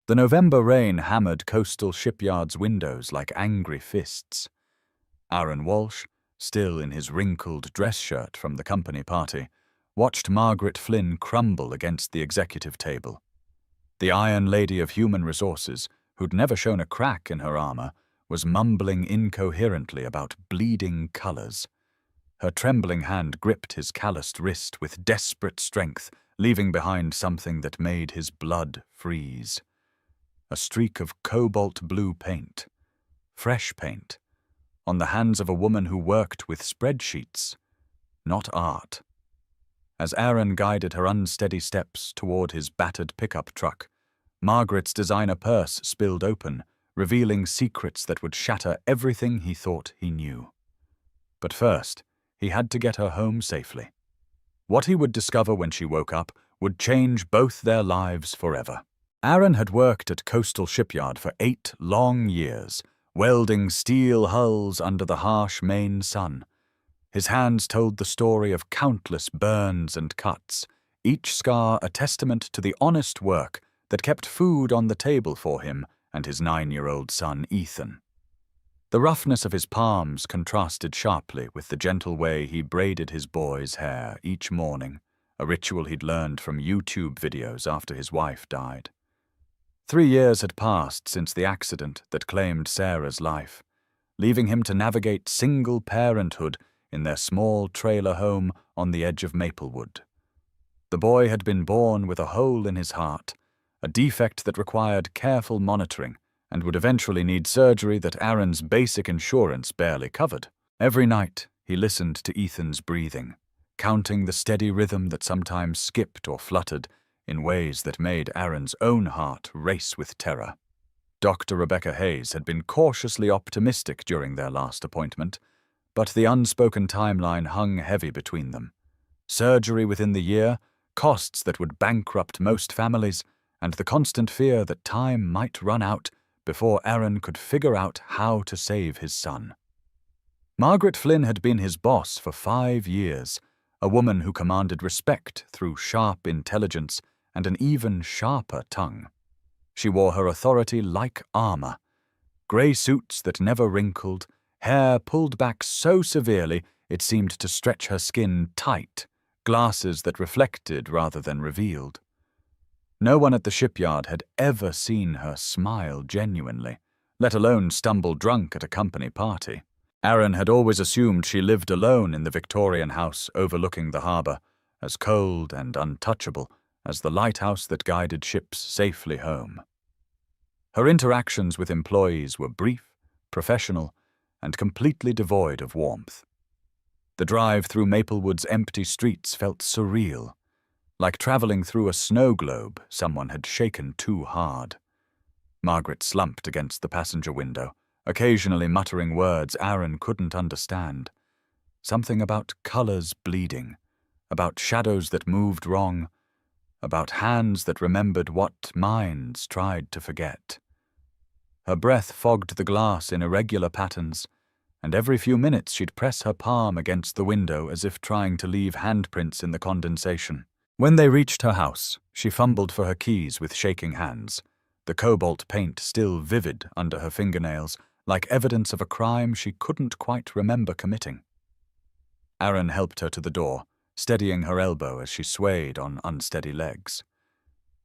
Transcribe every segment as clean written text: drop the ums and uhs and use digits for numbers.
The November rain hammered Coastal Shipyard's windows like angry fists. Aaron Walsh, still in his wrinkled dress shirt from the company party, watched Margaret Flynn crumble against the executive table. The Iron Lady of Human Resources, who'd never shown a crack in her armor, was mumbling incoherently about bleeding colors. Her trembling hand gripped his calloused wrist with desperate strength, leaving behind something that made his blood freeze. A streak of cobalt blue paint, fresh paint, on the hands of a woman who worked with spreadsheets, not art. As Aaron guided her unsteady steps toward his battered pickup truck, Margaret's designer purse spilled open, revealing secrets that would shatter everything he thought he knew. But first, he had to get her home safely. What he would discover when she woke up would change both their lives forever. Aaron had worked at Coastal Shipyard for 8 long years, welding steel hulls under the harsh Maine sun. His hands told the story of countless burns and cuts, each scar a testament to the honest work that kept food on the table for him and his 9-year-old son, Ethan. The roughness of his palms contrasted sharply with the gentle way he braided his boy's hair each morning, a ritual he'd learned from YouTube videos after his wife died. 3 years had passed since the accident that claimed Sarah's life, leaving him to navigate single parenthood in their small trailer home on the edge of Maplewood. The boy had been born with a hole in his heart, a defect that required careful monitoring and would eventually need surgery that Aaron's basic insurance barely covered. Every night, he listened to Ethan's breathing, counting the steady rhythm that sometimes skipped or fluttered in ways that made Aaron's own heart race with terror. Dr. Rebecca Hayes had been cautiously optimistic during their last appointment, but the unspoken timeline hung heavy between them. Surgery within the year, costs that would bankrupt most families, and the constant fear that time might run out before Aaron could figure out how to save his son. Margaret Flynn had been his boss for 5 years, a woman who commanded respect through sharp intelligence and an even sharper tongue. She wore her authority like armor, gray suits that never wrinkled, hair pulled back so severely it seemed to stretch her skin tight, glasses that reflected rather than revealed. No one at the shipyard had ever seen her smile genuinely, let alone stumble drunk at a company party. Aaron had always assumed she lived alone in the Victorian house overlooking the harbor, as cold and untouchable as the lighthouse that guided ships safely home. Her interactions with employees were brief, professional, and completely devoid of warmth. The drive through Maplewood's empty streets felt surreal, like traveling through a snow globe someone had shaken too hard. Margaret slumped against the passenger window, occasionally muttering words Aaron couldn't understand. Something about colors bleeding, about shadows that moved wrong, about hands that remembered what minds tried to forget. Her breath fogged the glass in irregular patterns, and every few minutes she'd press her palm against the window as if trying to leave handprints in the condensation. When they reached her house, she fumbled for her keys with shaking hands, the cobalt paint still vivid under her fingernails, like evidence of a crime she couldn't quite remember committing. Aaron helped her to the door, steadying her elbow as she swayed on unsteady legs.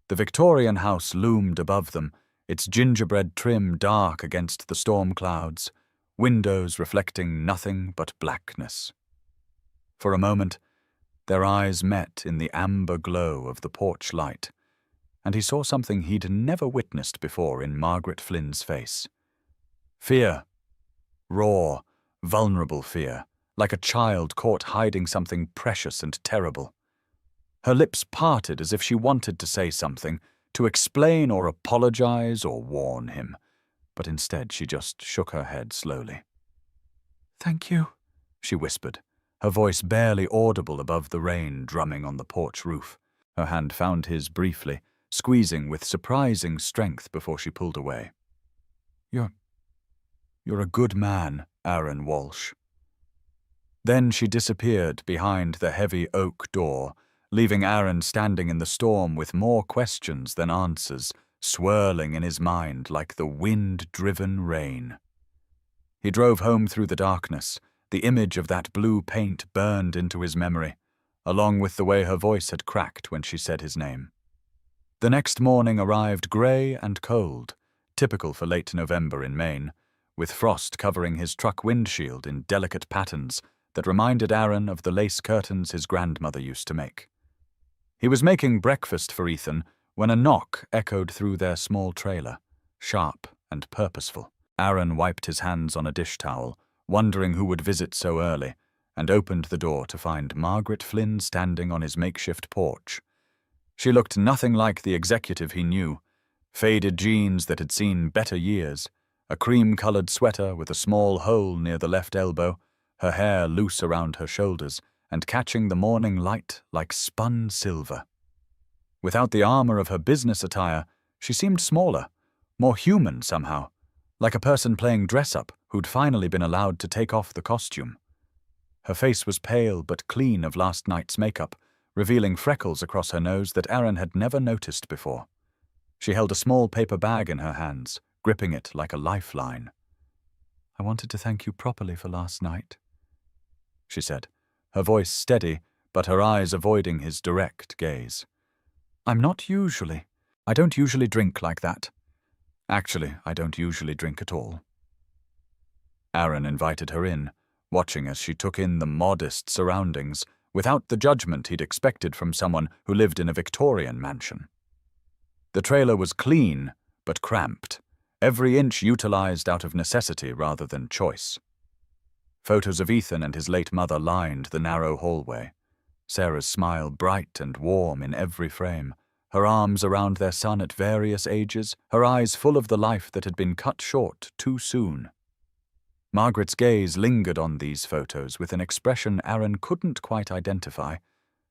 The Victorian house loomed above them, its gingerbread trim dark against the storm clouds, windows reflecting nothing but blackness. For a moment, their eyes met in the amber glow of the porch light, and he saw something he'd never witnessed before in Margaret Flynn's face. Fear. Raw, vulnerable fear, like a child caught hiding something precious and terrible. Her lips parted as if she wanted to say something, to explain or apologize or warn him, but instead she just shook her head slowly. "Thank you," she whispered, her voice barely audible above the rain drumming on the porch roof. Her hand found his briefly, squeezing with surprising strength before she pulled away. You're a good man, Aaron Walsh." Then she disappeared behind the heavy oak door, leaving Aaron standing in the storm with more questions than answers, swirling in his mind like the wind-driven rain. He drove home through the darkness. The image of that blue paint burned into his memory, along with the way her voice had cracked when she said his name. The next morning arrived grey and cold, typical for late November in Maine, with frost covering his truck windshield in delicate patterns that reminded Aaron of the lace curtains his grandmother used to make. He was making breakfast for Ethan when a knock echoed through their small trailer, sharp and purposeful. Aaron wiped his hands on a dish towel, wondering who would visit so early, and opened the door to find Margaret Flynn standing on his makeshift porch. She looked nothing like the executive he knew. Faded jeans that had seen better years, a cream-colored sweater with a small hole near the left elbow, her hair loose around her shoulders and catching the morning light like spun silver. Without the armor of her business attire, she seemed smaller, more human somehow, like a person playing dress-up who'd finally been allowed to take off the costume. Her face was pale but clean of last night's makeup, revealing freckles across her nose that Aaron had never noticed before. She held a small paper bag in her hands, gripping it like a lifeline. "I wanted to thank you properly for last night," she said, her voice steady, but her eyes avoiding his direct gaze. I don't usually drink like that. Actually, I don't usually drink at all." Aaron invited her in, watching as she took in the modest surroundings, without the judgment he'd expected from someone who lived in a Victorian mansion. The trailer was clean, but cramped, every inch utilized out of necessity rather than choice. Photos of Ethan and his late mother lined the narrow hallway, Sarah's smile bright and warm in every frame, her arms around their son at various ages, her eyes full of the life that had been cut short too soon. Margaret's gaze lingered on these photos with an expression Aaron couldn't quite identify,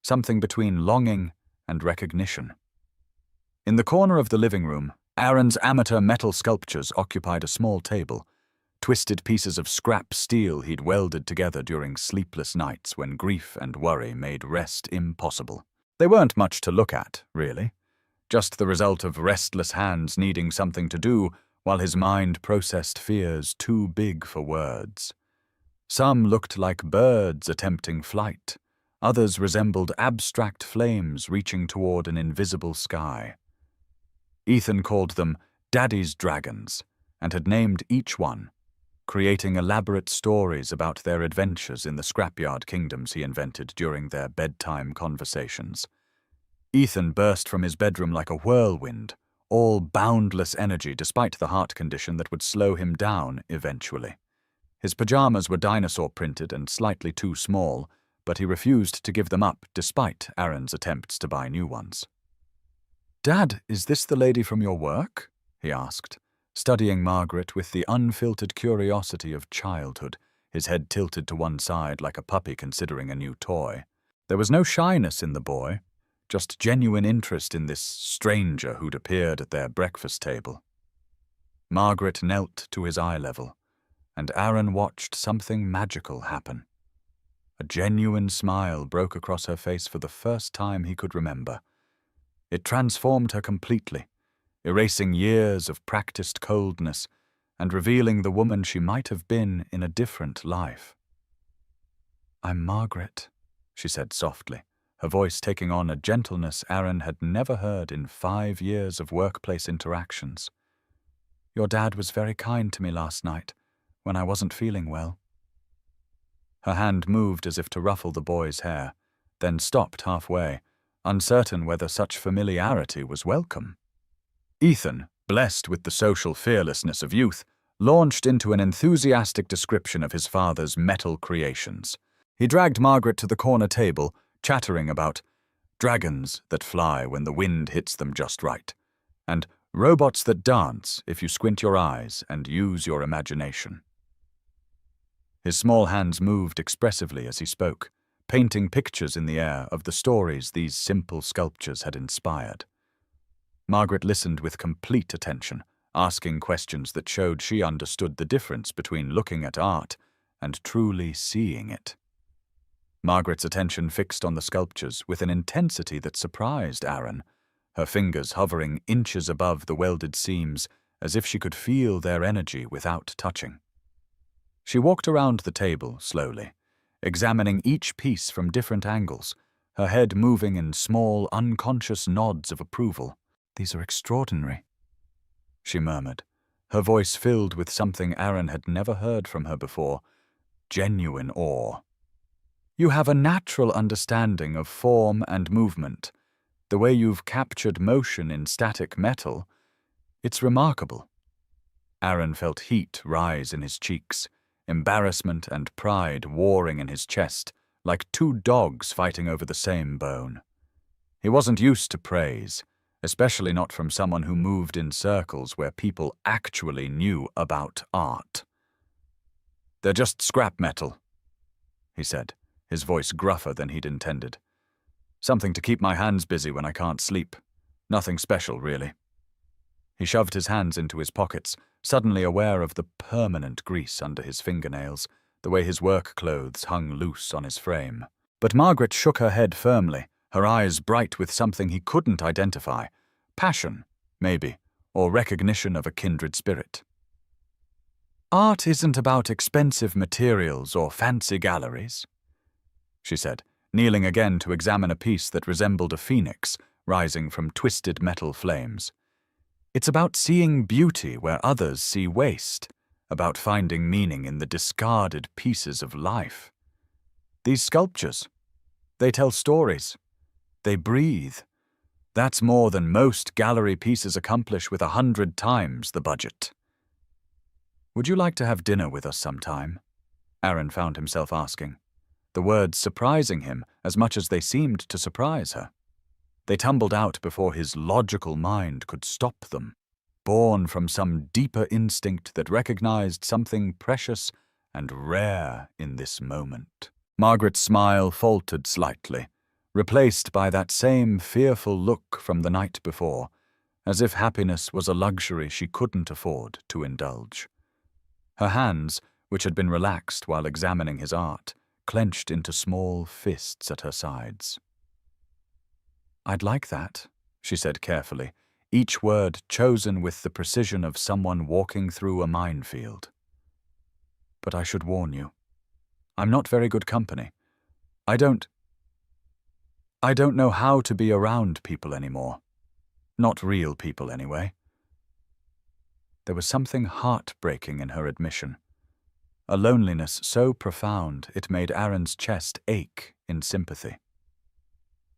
something between longing and recognition. In the corner of the living room, Aaron's amateur metal sculptures occupied a small table, twisted pieces of scrap steel he'd welded together during sleepless nights when grief and worry made rest impossible. They weren't much to look at, really, just the result of restless hands needing something to do while his mind processed fears too big for words. Some looked like birds attempting flight, others resembled abstract flames reaching toward an invisible sky. Ethan called them Daddy's Dragons and had named each one, creating elaborate stories about their adventures in the scrapyard kingdoms he invented during their bedtime conversations. Ethan burst from his bedroom like a whirlwind, all boundless energy despite the heart condition that would slow him down eventually. His pajamas were dinosaur-printed and slightly too small, but he refused to give them up despite Aaron's attempts to buy new ones. "Dad, is this the lady from your work?" he asked, studying Margaret with the unfiltered curiosity of childhood, his head tilted to one side like a puppy considering a new toy. There was no shyness in the boy, just genuine interest in this stranger who'd appeared at their breakfast table. Margaret knelt to his eye level, and Aaron watched something magical happen. A genuine smile broke across her face for the first time he could remember. It transformed her completely, erasing years of practiced coldness and revealing the woman she might have been in a different life. "I'm Margaret," she said softly, her voice taking on a gentleness Aaron had never heard in 5 years of workplace interactions. "Your dad was very kind to me last night, when I wasn't feeling well." Her hand moved as if to ruffle the boy's hair, then stopped halfway, uncertain whether such familiarity was welcome. Ethan, blessed with the social fearlessness of youth, launched into an enthusiastic description of his father's metal creations. He dragged Margaret to the corner table, chattering about dragons that fly when the wind hits them just right, and robots that dance if you squint your eyes and use your imagination. His small hands moved expressively as he spoke, painting pictures in the air of the stories these simple sculptures had inspired. Margaret listened with complete attention, asking questions that showed she understood the difference between looking at art and truly seeing it. Margaret's attention fixed on the sculptures with an intensity that surprised Aaron, her fingers hovering inches above the welded seams as if she could feel their energy without touching. She walked around the table slowly, examining each piece from different angles, her head moving in small, unconscious nods of approval. "These are extraordinary," she murmured, her voice filled with something Aaron had never heard from her before, genuine awe. "You have a natural understanding of form and movement. The way you've captured motion in static metal, it's remarkable." Aaron felt heat rise in his cheeks, embarrassment and pride warring in his chest, like two dogs fighting over the same bone. He wasn't used to praise, especially not from someone who moved in circles where people actually knew about art. "They're just scrap metal," he said, his voice gruffer than he'd intended. "Something to keep my hands busy when I can't sleep. Nothing special, really." He shoved his hands into his pockets, suddenly aware of the permanent grease under his fingernails, the way his work clothes hung loose on his frame. But Margaret shook her head firmly, her eyes bright with something he couldn't identify. Passion, maybe, or recognition of a kindred spirit. "Art isn't about expensive materials or fancy galleries," she said, kneeling again to examine a piece that resembled a phoenix rising from twisted metal flames. "It's about seeing beauty where others see waste, about finding meaning in the discarded pieces of life. These sculptures, they tell stories. They breathe. That's more than most gallery pieces accomplish with 100 times the budget." "Would you like to have dinner with us sometime?" Aaron found himself asking, the words surprising him as much as they seemed to surprise her. They tumbled out before his logical mind could stop them, born from some deeper instinct that recognized something precious and rare in this moment. Margaret's smile faltered slightly, replaced by that same fearful look from the night before, as if happiness was a luxury she couldn't afford to indulge. Her hands, which had been relaxed while examining his art, clenched into small fists at her sides. "I'd like that," she said carefully, each word chosen with the precision of someone walking through a minefield. "But I should warn you. I'm not very good company. I don't know how to be around people anymore. Not real people, anyway." There was something heartbreaking in her admission, a loneliness so profound it made Aaron's chest ache in sympathy.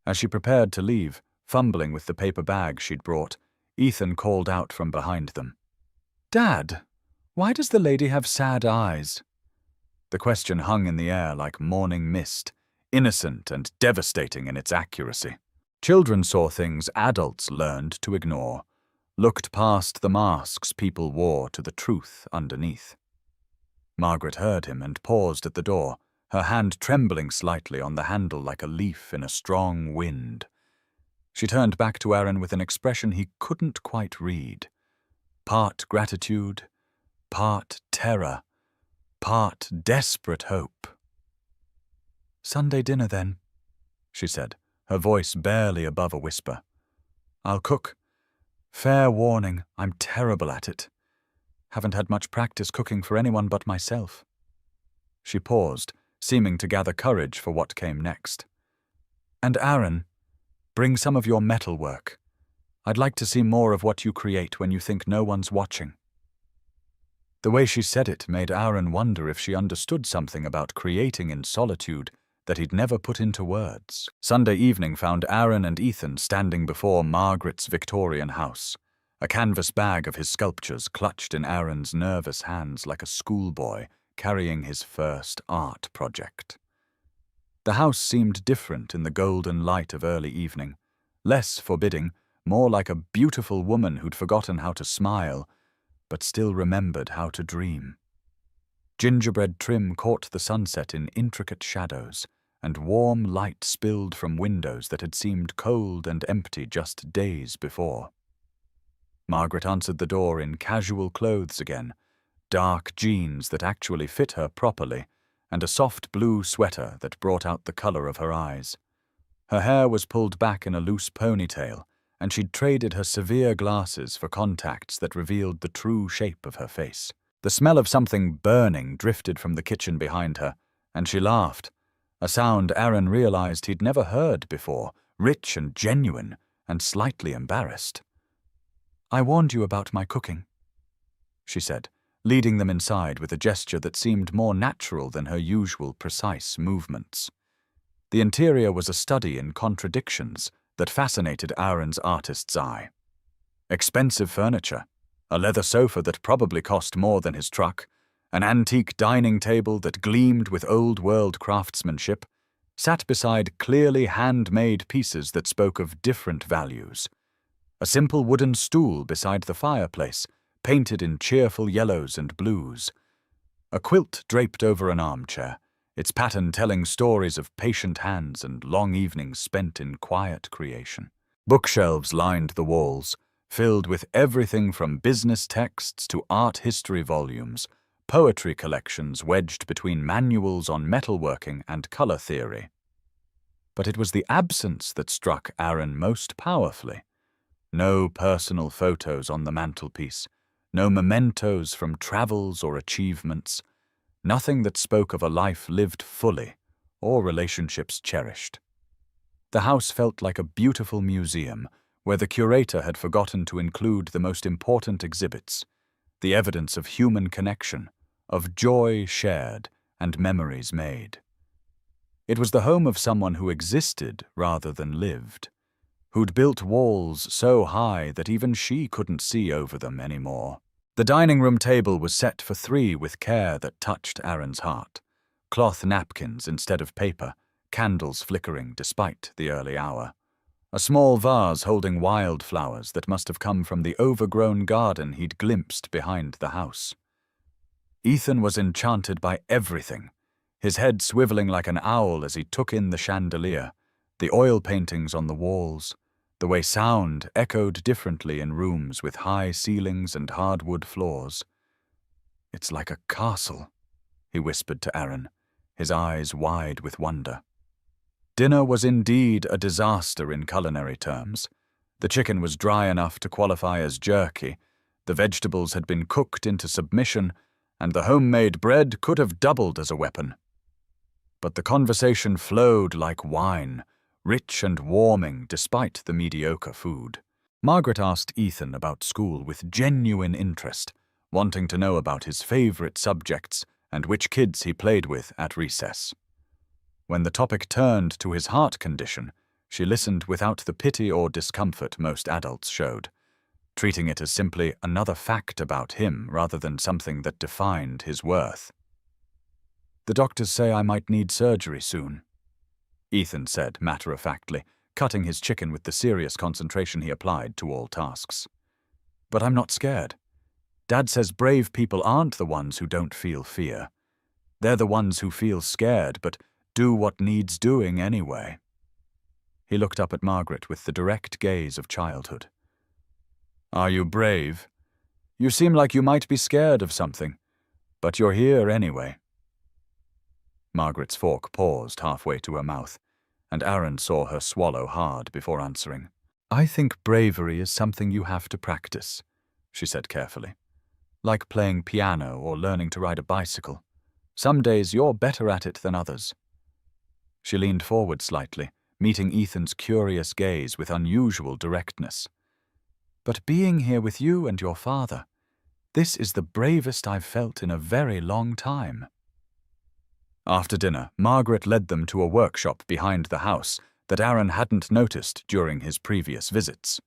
As she prepared to leave, fumbling with the paper bag she'd brought, Ethan called out from behind them. "Dad, why does the lady have sad eyes?" The question hung in the air like morning mist, innocent and devastating in its accuracy. Children saw things adults learned to ignore, looked past the masks people wore to the truth underneath. Margaret heard him and paused at the door, her hand trembling slightly on the handle like a leaf in a strong wind. She turned back to Aaron with an expression he couldn't quite read. Part gratitude, part terror, part desperate hope. "Sunday dinner, then," she said, her voice barely above a whisper. "I'll cook. Fair warning, I'm terrible at it. Haven't had much practice cooking for anyone but myself." She paused, seeming to gather courage for what came next. "And Aaron, bring some of your metal work. I'd like to see more of what you create when you think no one's watching." The way she said it made Aaron wonder if she understood something about creating in solitude that he'd never put into words. Sunday evening found Aaron and Ethan standing before Margaret's Victorian house, a canvas bag of his sculptures clutched in Aaron's nervous hands like a schoolboy carrying his first art project. The house seemed different in the golden light of early evening, less forbidding, more like a beautiful woman who'd forgotten how to smile, but still remembered how to dream. Gingerbread trim caught the sunset in intricate shadows, and warm light spilled from windows that had seemed cold and empty just days before. Margaret answered the door in casual clothes again, dark jeans that actually fit her properly, and a soft blue sweater that brought out the color of her eyes. Her hair was pulled back in a loose ponytail, and she'd traded her severe glasses for contacts that revealed the true shape of her face. The smell of something burning drifted from the kitchen behind her, and she laughed, a sound Aaron realized he'd never heard before, rich and genuine, and slightly embarrassed. "I warned you about my cooking," she said, leading them inside with a gesture that seemed more natural than her usual precise movements. The interior was a study in contradictions that fascinated Aaron's artist's eye. Expensive furniture, a leather sofa that probably cost more than his truck, an antique dining table that gleamed with old-world craftsmanship, sat beside clearly handmade pieces that spoke of different values. A simple wooden stool beside the fireplace, painted in cheerful yellows and blues. A quilt draped over an armchair, its pattern telling stories of patient hands and long evenings spent in quiet creation. Bookshelves lined the walls, filled with everything from business texts to art history volumes, poetry collections wedged between manuals on metalworking and color theory. But it was the absence that struck Aaron most powerfully. No personal photos on the mantelpiece, no mementos from travels or achievements, nothing that spoke of a life lived fully or relationships cherished. The house felt like a beautiful museum where the curator had forgotten to include the most important exhibits, the evidence of human connection, of joy shared and memories made. It was the home of someone who existed rather than lived, who'd built walls so high that even she couldn't see over them anymore. The dining room table was set for 3 with care that touched Aaron's heart. Cloth napkins instead of paper, candles flickering despite the early hour. A small vase holding wildflowers that must have come from the overgrown garden he'd glimpsed behind the house. Ethan was enchanted by everything, his head swiveling like an owl as he took in the chandelier, the oil paintings on the walls, the way sound echoed differently in rooms with high ceilings and hardwood floors. "It's like a castle," he whispered to Aaron, his eyes wide with wonder. Dinner was indeed a disaster in culinary terms. The chicken was dry enough to qualify as jerky, the vegetables had been cooked into submission, and the homemade bread could have doubled as a weapon. But the conversation flowed like wine, rich and warming despite the mediocre food. Margaret asked Ethan about school with genuine interest, wanting to know about his favorite subjects and which kids he played with at recess. When the topic turned to his heart condition, she listened without the pity or discomfort most adults showed, treating it as simply another fact about him rather than something that defined his worth. "The doctors say I might need surgery soon," Ethan said matter-of-factly, cutting his chicken with the serious concentration he applied to all tasks. "But I'm not scared. Dad says brave people aren't the ones who don't feel fear. They're the ones who feel scared but do what needs doing anyway." He looked up at Margaret with the direct gaze of childhood. "Are you brave? You seem like you might be scared of something, but you're here anyway." Margaret's fork paused halfway to her mouth, and Aaron saw her swallow hard before answering. "I think bravery is something you have to practice," she said carefully. "Like playing piano or learning to ride a bicycle. Some days you're better at it than others." She leaned forward slightly, meeting Ethan's curious gaze with unusual directness. "But being here with you and your father, this is the bravest I've felt in a very long time." After dinner, Margaret led them to a workshop behind the house that Aaron hadn't noticed during his previous visits.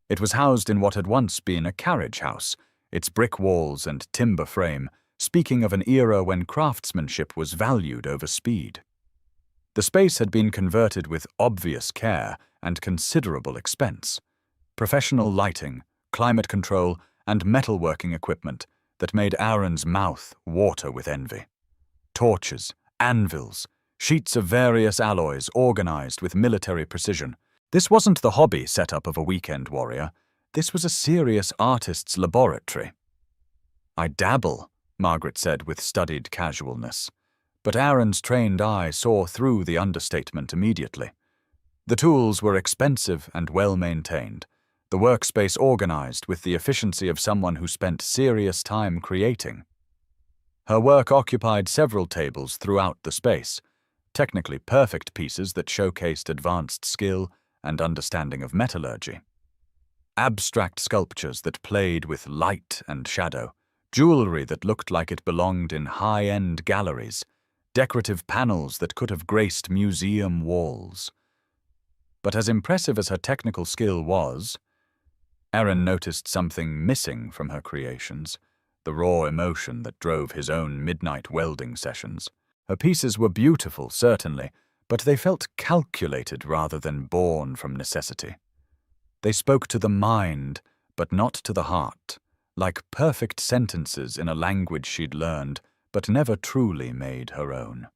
It was housed in what had once been a carriage house, its brick walls and timber frame speaking of an era when craftsmanship was valued over speed. The space had been converted with obvious care and considerable expense. Professional lighting, climate control, and metalworking equipment that made Aaron's mouth water with envy. Torches, anvils, sheets of various alloys organized with military precision. This wasn't the hobby setup of a weekend warrior. This was a serious artist's laboratory. "I dabble," Margaret said with studied casualness. But Aaron's trained eye saw through the understatement immediately. The tools were expensive and well-maintained, the workspace organized with the efficiency of someone who spent serious time creating. Her work occupied several tables throughout the space, technically perfect pieces that showcased advanced skill and understanding of metallurgy. Abstract sculptures that played with light and shadow, jewelry that looked like it belonged in high-end galleries, decorative panels that could have graced museum walls. But as impressive as her technical skill was, Aaron noticed something missing from her creations, the raw emotion that drove his own midnight welding sessions. Her pieces were beautiful, certainly, but they felt calculated rather than born from necessity. They spoke to the mind, but not to the heart, like perfect sentences in a language she'd learned, but never truly made her own.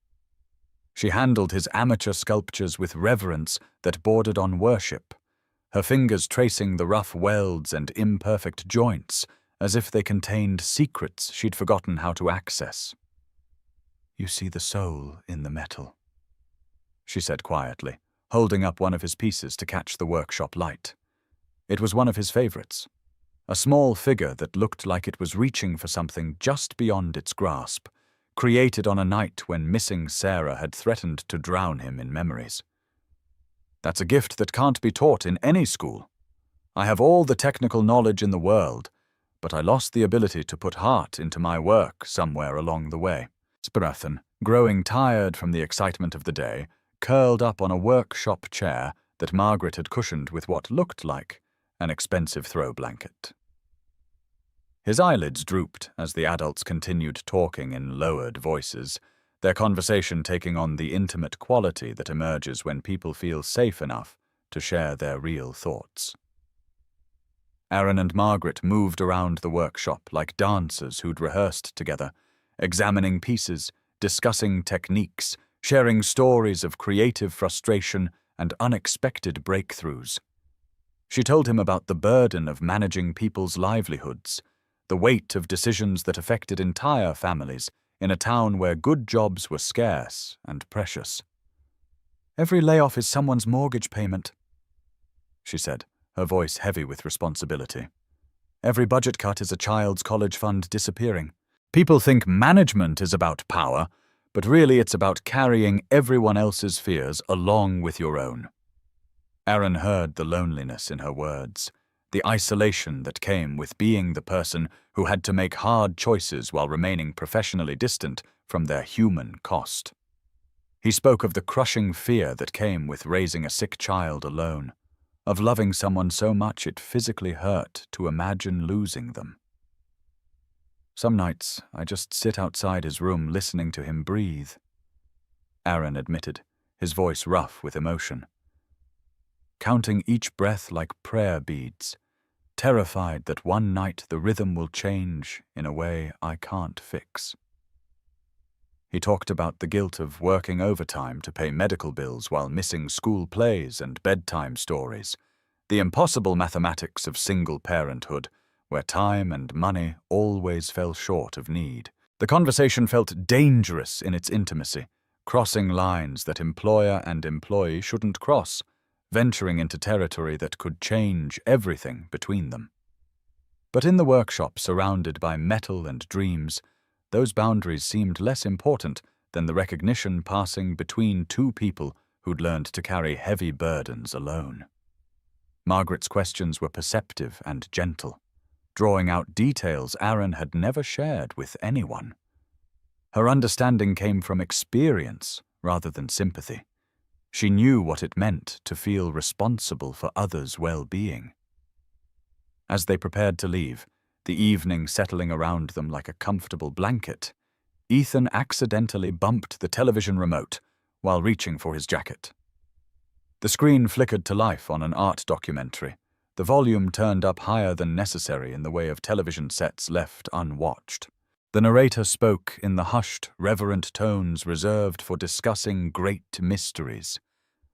She handled his amateur sculptures with reverence that bordered on worship, her fingers tracing the rough welds and imperfect joints as if they contained secrets she'd forgotten how to access. "You see the soul in the metal," she said quietly, holding up one of his pieces to catch the workshop light. It was one of his favorites, a small figure that looked like it was reaching for something just beyond its grasp, created on a night when missing Sarah had threatened to drown him in memories. "That's a gift that can't be taught in any school. I have all the technical knowledge in the world, but I lost the ability to put heart into my work somewhere along the way." Sparathan, growing tired from the excitement of the day, curled up on a workshop chair that Margaret had cushioned with what looked like an expensive throw blanket. His eyelids drooped as the adults continued talking in lowered voices, their conversation taking on the intimate quality that emerges when people feel safe enough to share their real thoughts. Aaron and Margaret moved around the workshop like dancers who'd rehearsed together, examining pieces, discussing techniques, sharing stories of creative frustration and unexpected breakthroughs. She told him about the burden of managing people's livelihoods, the weight of decisions that affected entire families in a town where good jobs were scarce and precious. "Every layoff is someone's mortgage payment," she said, her voice heavy with responsibility. "Every budget cut is a child's college fund disappearing. People think management is about power, but really it's about carrying everyone else's fears along with your own." Aaron heard the loneliness in her words, the isolation that came with being the person who had to make hard choices while remaining professionally distant from their human cost. He spoke of the crushing fear that came with raising a sick child alone, of loving someone so much it physically hurt to imagine losing them. "Some nights I just sit outside his room listening to him breathe," Aaron admitted, his voice rough with emotion. "Counting each breath like prayer beads, terrified that one night the rhythm will change in a way I can't fix." He talked about the guilt of working overtime to pay medical bills while missing school plays and bedtime stories, the impossible mathematics of single parenthood, where time and money always fell short of need. The conversation felt dangerous in its intimacy, crossing lines that employer and employee shouldn't cross, venturing into territory that could change everything between them. But in the workshop surrounded by metal and dreams, those boundaries seemed less important than the recognition passing between two people who'd learned to carry heavy burdens alone. Margaret's questions were perceptive and gentle, drawing out details Aaron had never shared with anyone. Her understanding came from experience rather than sympathy. She knew what it meant to feel responsible for others' well-being. As they prepared to leave, the evening settling around them like a comfortable blanket, Ethan accidentally bumped the television remote while reaching for his jacket. The screen flickered to life on an art documentary, the volume turned up higher than necessary in the way of television sets left unwatched. The narrator spoke in the hushed, reverent tones reserved for discussing great mysteries,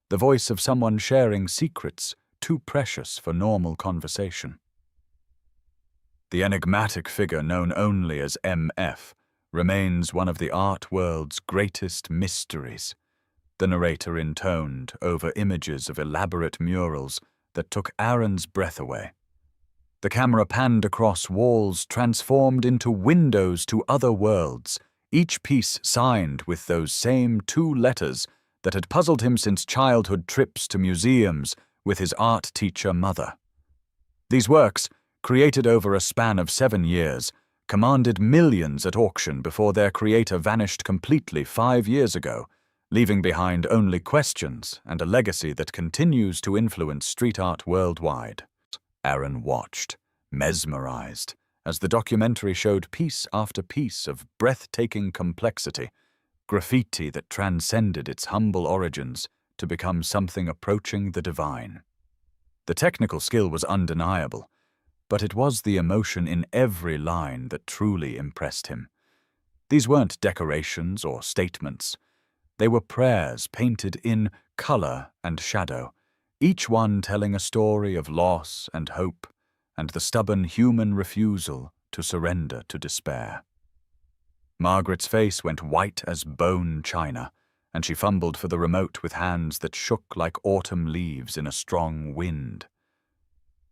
the voice of someone sharing secrets too precious for normal conversation. The enigmatic figure known only as MF remains one of the art world's greatest mysteries, the narrator intoned over images of elaborate murals that took Aaron's breath away. The camera panned across walls transformed into windows to other worlds, each piece signed with those same two letters that had puzzled him since childhood trips to museums with his art teacher mother. These works, created over a span of 7 years, commanded millions at auction before their creator vanished completely 5 years ago, leaving behind only questions and a legacy that continues to influence street art worldwide. Aaron watched, mesmerized, as the documentary showed piece after piece of breathtaking complexity, graffiti that transcended its humble origins to become something approaching the divine. The technical skill was undeniable, but it was the emotion in every line that truly impressed him. These weren't decorations or statements. They were prayers painted in color and shadow, each one telling a story of loss and hope, and the stubborn human refusal to surrender to despair. Margaret's face went white as bone china, and she fumbled for the remote with hands that shook like autumn leaves in a strong wind.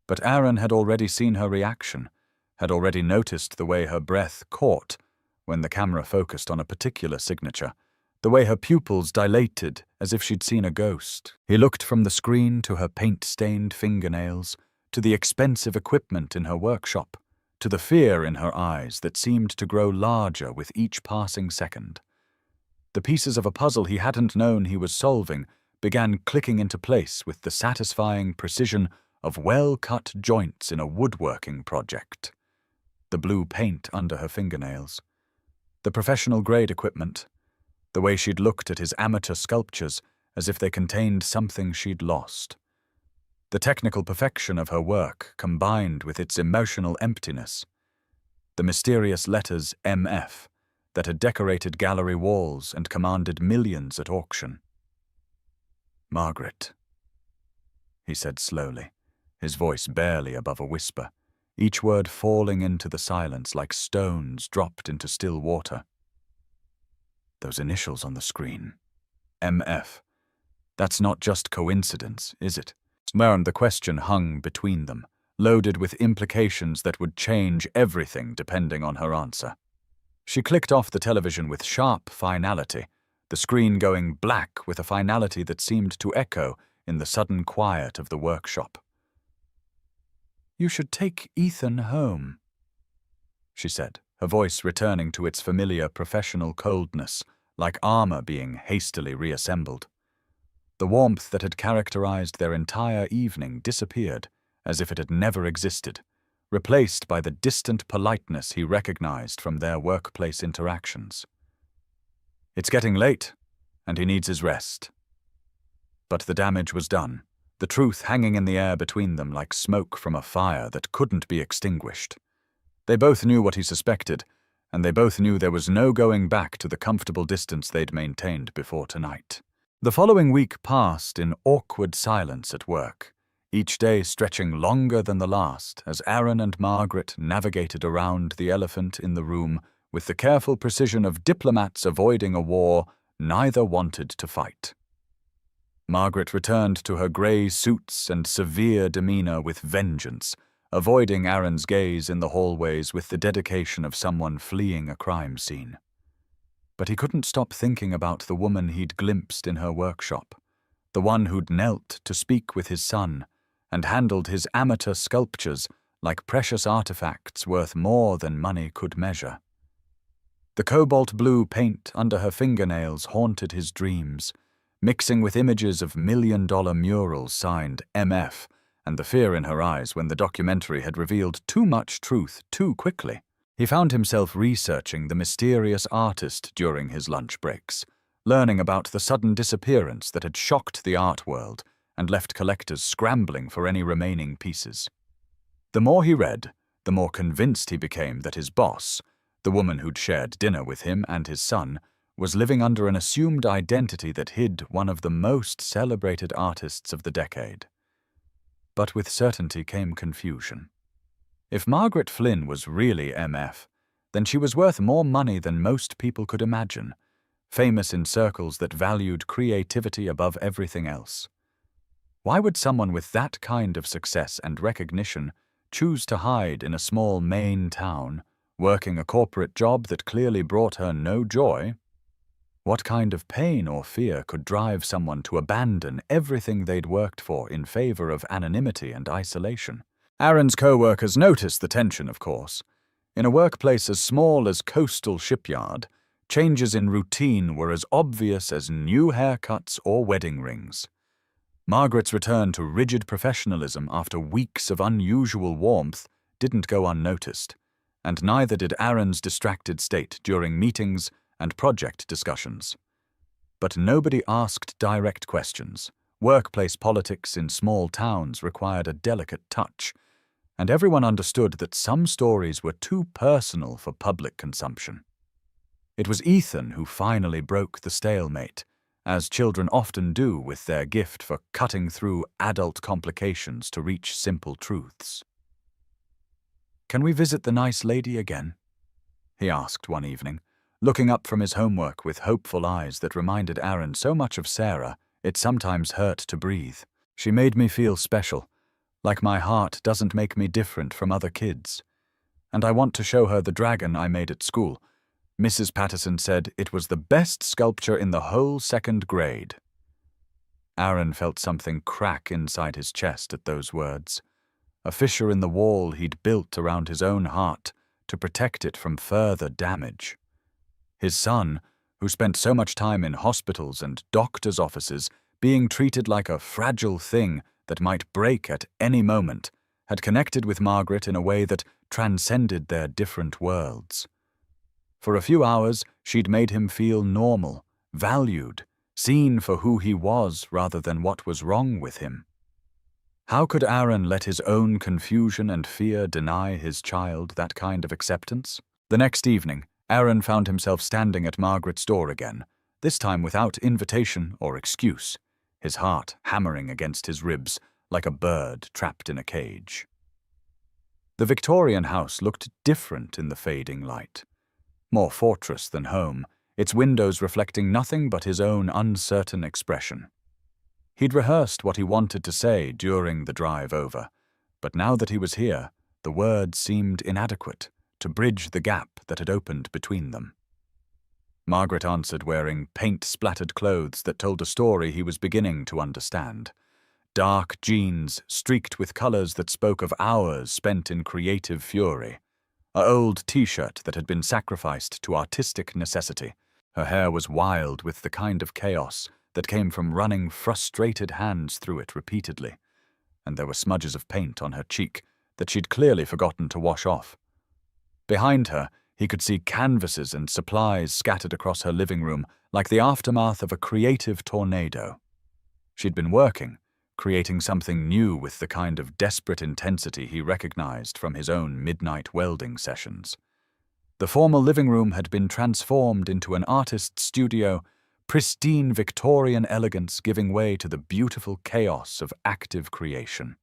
But Aaron had already seen her reaction, had already noticed the way her breath caught when the camera focused on a particular signature, the way her pupils dilated as if she'd seen a ghost. He looked from the screen to her paint-stained fingernails, to the expensive equipment in her workshop, to the fear in her eyes that seemed to grow larger with each passing second. The pieces of a puzzle he hadn't known he was solving began clicking into place with the satisfying precision of well-cut joints in a woodworking project. The blue paint under her fingernails, the professional-grade equipment, the way she'd looked at his amateur sculptures as if they contained something she'd lost. The technical perfection of her work combined with its emotional emptiness. The mysterious letters MF that had decorated gallery walls and commanded millions at auction. "Margaret," he said slowly, his voice barely above a whisper, each word falling into the silence like stones dropped into still water. "Those initials on the screen. MF. That's not just coincidence, is it?" The question hung between them, loaded with implications that would change everything depending on her answer. She clicked off the television with sharp finality, the screen going black with a finality that seemed to echo in the sudden quiet of the workshop. "You should take Ethan home," she said, her voice returning to its familiar professional coldness, like armor being hastily reassembled. The warmth that had characterized their entire evening disappeared, as if it had never existed, replaced by the distant politeness he recognized from their workplace interactions. "It's getting late, and he needs his rest." But the damage was done, the truth hanging in the air between them like smoke from a fire that couldn't be extinguished. They both knew what he suspected, and they both knew there was no going back to the comfortable distance they'd maintained before tonight. The following week passed in awkward silence at work, each day stretching longer than the last as Aaron and Margaret navigated around the elephant in the room with the careful precision of diplomats avoiding a war neither wanted to fight. Margaret returned to her grey suits and severe demeanor with vengeance, avoiding Aaron's gaze in the hallways with the dedication of someone fleeing a crime scene. But he couldn't stop thinking about the woman he'd glimpsed in her workshop, the one who'd knelt to speak with his son and handled his amateur sculptures like precious artifacts worth more than money could measure. The cobalt blue paint under her fingernails haunted his dreams, mixing with images of million-dollar murals signed MF and the fear in her eyes when the documentary had revealed too much truth too quickly. He found himself researching the mysterious artist during his lunch breaks, learning about the sudden disappearance that had shocked the art world and left collectors scrambling for any remaining pieces. The more he read, the more convinced he became that his boss, the woman who'd shared dinner with him and his son, was living under an assumed identity that hid one of the most celebrated artists of the decade. But with certainty came confusion. If Margaret Flynn was really MF, then she was worth more money than most people could imagine, famous in circles that valued creativity above everything else. Why would someone with that kind of success and recognition choose to hide in a small Maine town, working a corporate job that clearly brought her no joy? What kind of pain or fear could drive someone to abandon everything they'd worked for in favor of anonymity and isolation? Aaron's co-workers noticed the tension, of course. In a workplace as small as Coastal Shipyard, changes in routine were as obvious as new haircuts or wedding rings. Margaret's return to rigid professionalism after weeks of unusual warmth didn't go unnoticed, and neither did Aaron's distracted state during meetings and project discussions. But nobody asked direct questions. Workplace politics in small towns required a delicate touch, and everyone understood that some stories were too personal for public consumption. It was Ethan who finally broke the stalemate, as children often do with their gift for cutting through adult complications to reach simple truths. "Can we visit the nice lady again?" he asked one evening, looking up from his homework with hopeful eyes that reminded Aaron so much of Sarah, it sometimes hurt to breathe. "She made me feel special, like my heart doesn't make me different from other kids. And I want to show her the dragon I made at school. Mrs. Patterson said it was the best sculpture in the whole second grade." Aaron felt something crack inside his chest at those words, a fissure in the wall he'd built around his own heart to protect it from further damage. His son, who spent so much time in hospitals and doctors' offices, being treated like a fragile thing that might break at any moment, had connected with Margaret in a way that transcended their different worlds. For a few hours, she'd made him feel normal, valued, seen for who he was rather than what was wrong with him. How could Aaron let his own confusion and fear deny his child that kind of acceptance? The next evening, Aaron found himself standing at Margaret's door again, this time without invitation or excuse, his heart hammering against his ribs like a bird trapped in a cage. The Victorian house looked different in the fading light. More fortress than home, its windows reflecting nothing but his own uncertain expression. He'd rehearsed what he wanted to say during the drive over, but now that he was here, the words seemed inadequate to bridge the gap that had opened between them. Margaret answered wearing paint-splattered clothes that told a story he was beginning to understand. Dark jeans streaked with colors that spoke of hours spent in creative fury. An old t-shirt that had been sacrificed to artistic necessity. Her hair was wild with the kind of chaos that came from running frustrated hands through it repeatedly, and there were smudges of paint on her cheek that she'd clearly forgotten to wash off. Behind her, he could see canvases and supplies scattered across her living room like the aftermath of a creative tornado. She'd been working, creating something new with the kind of desperate intensity he recognized from his own midnight welding sessions. The formal living room had been transformed into an artist's studio, pristine Victorian elegance giving way to the beautiful chaos of active creation.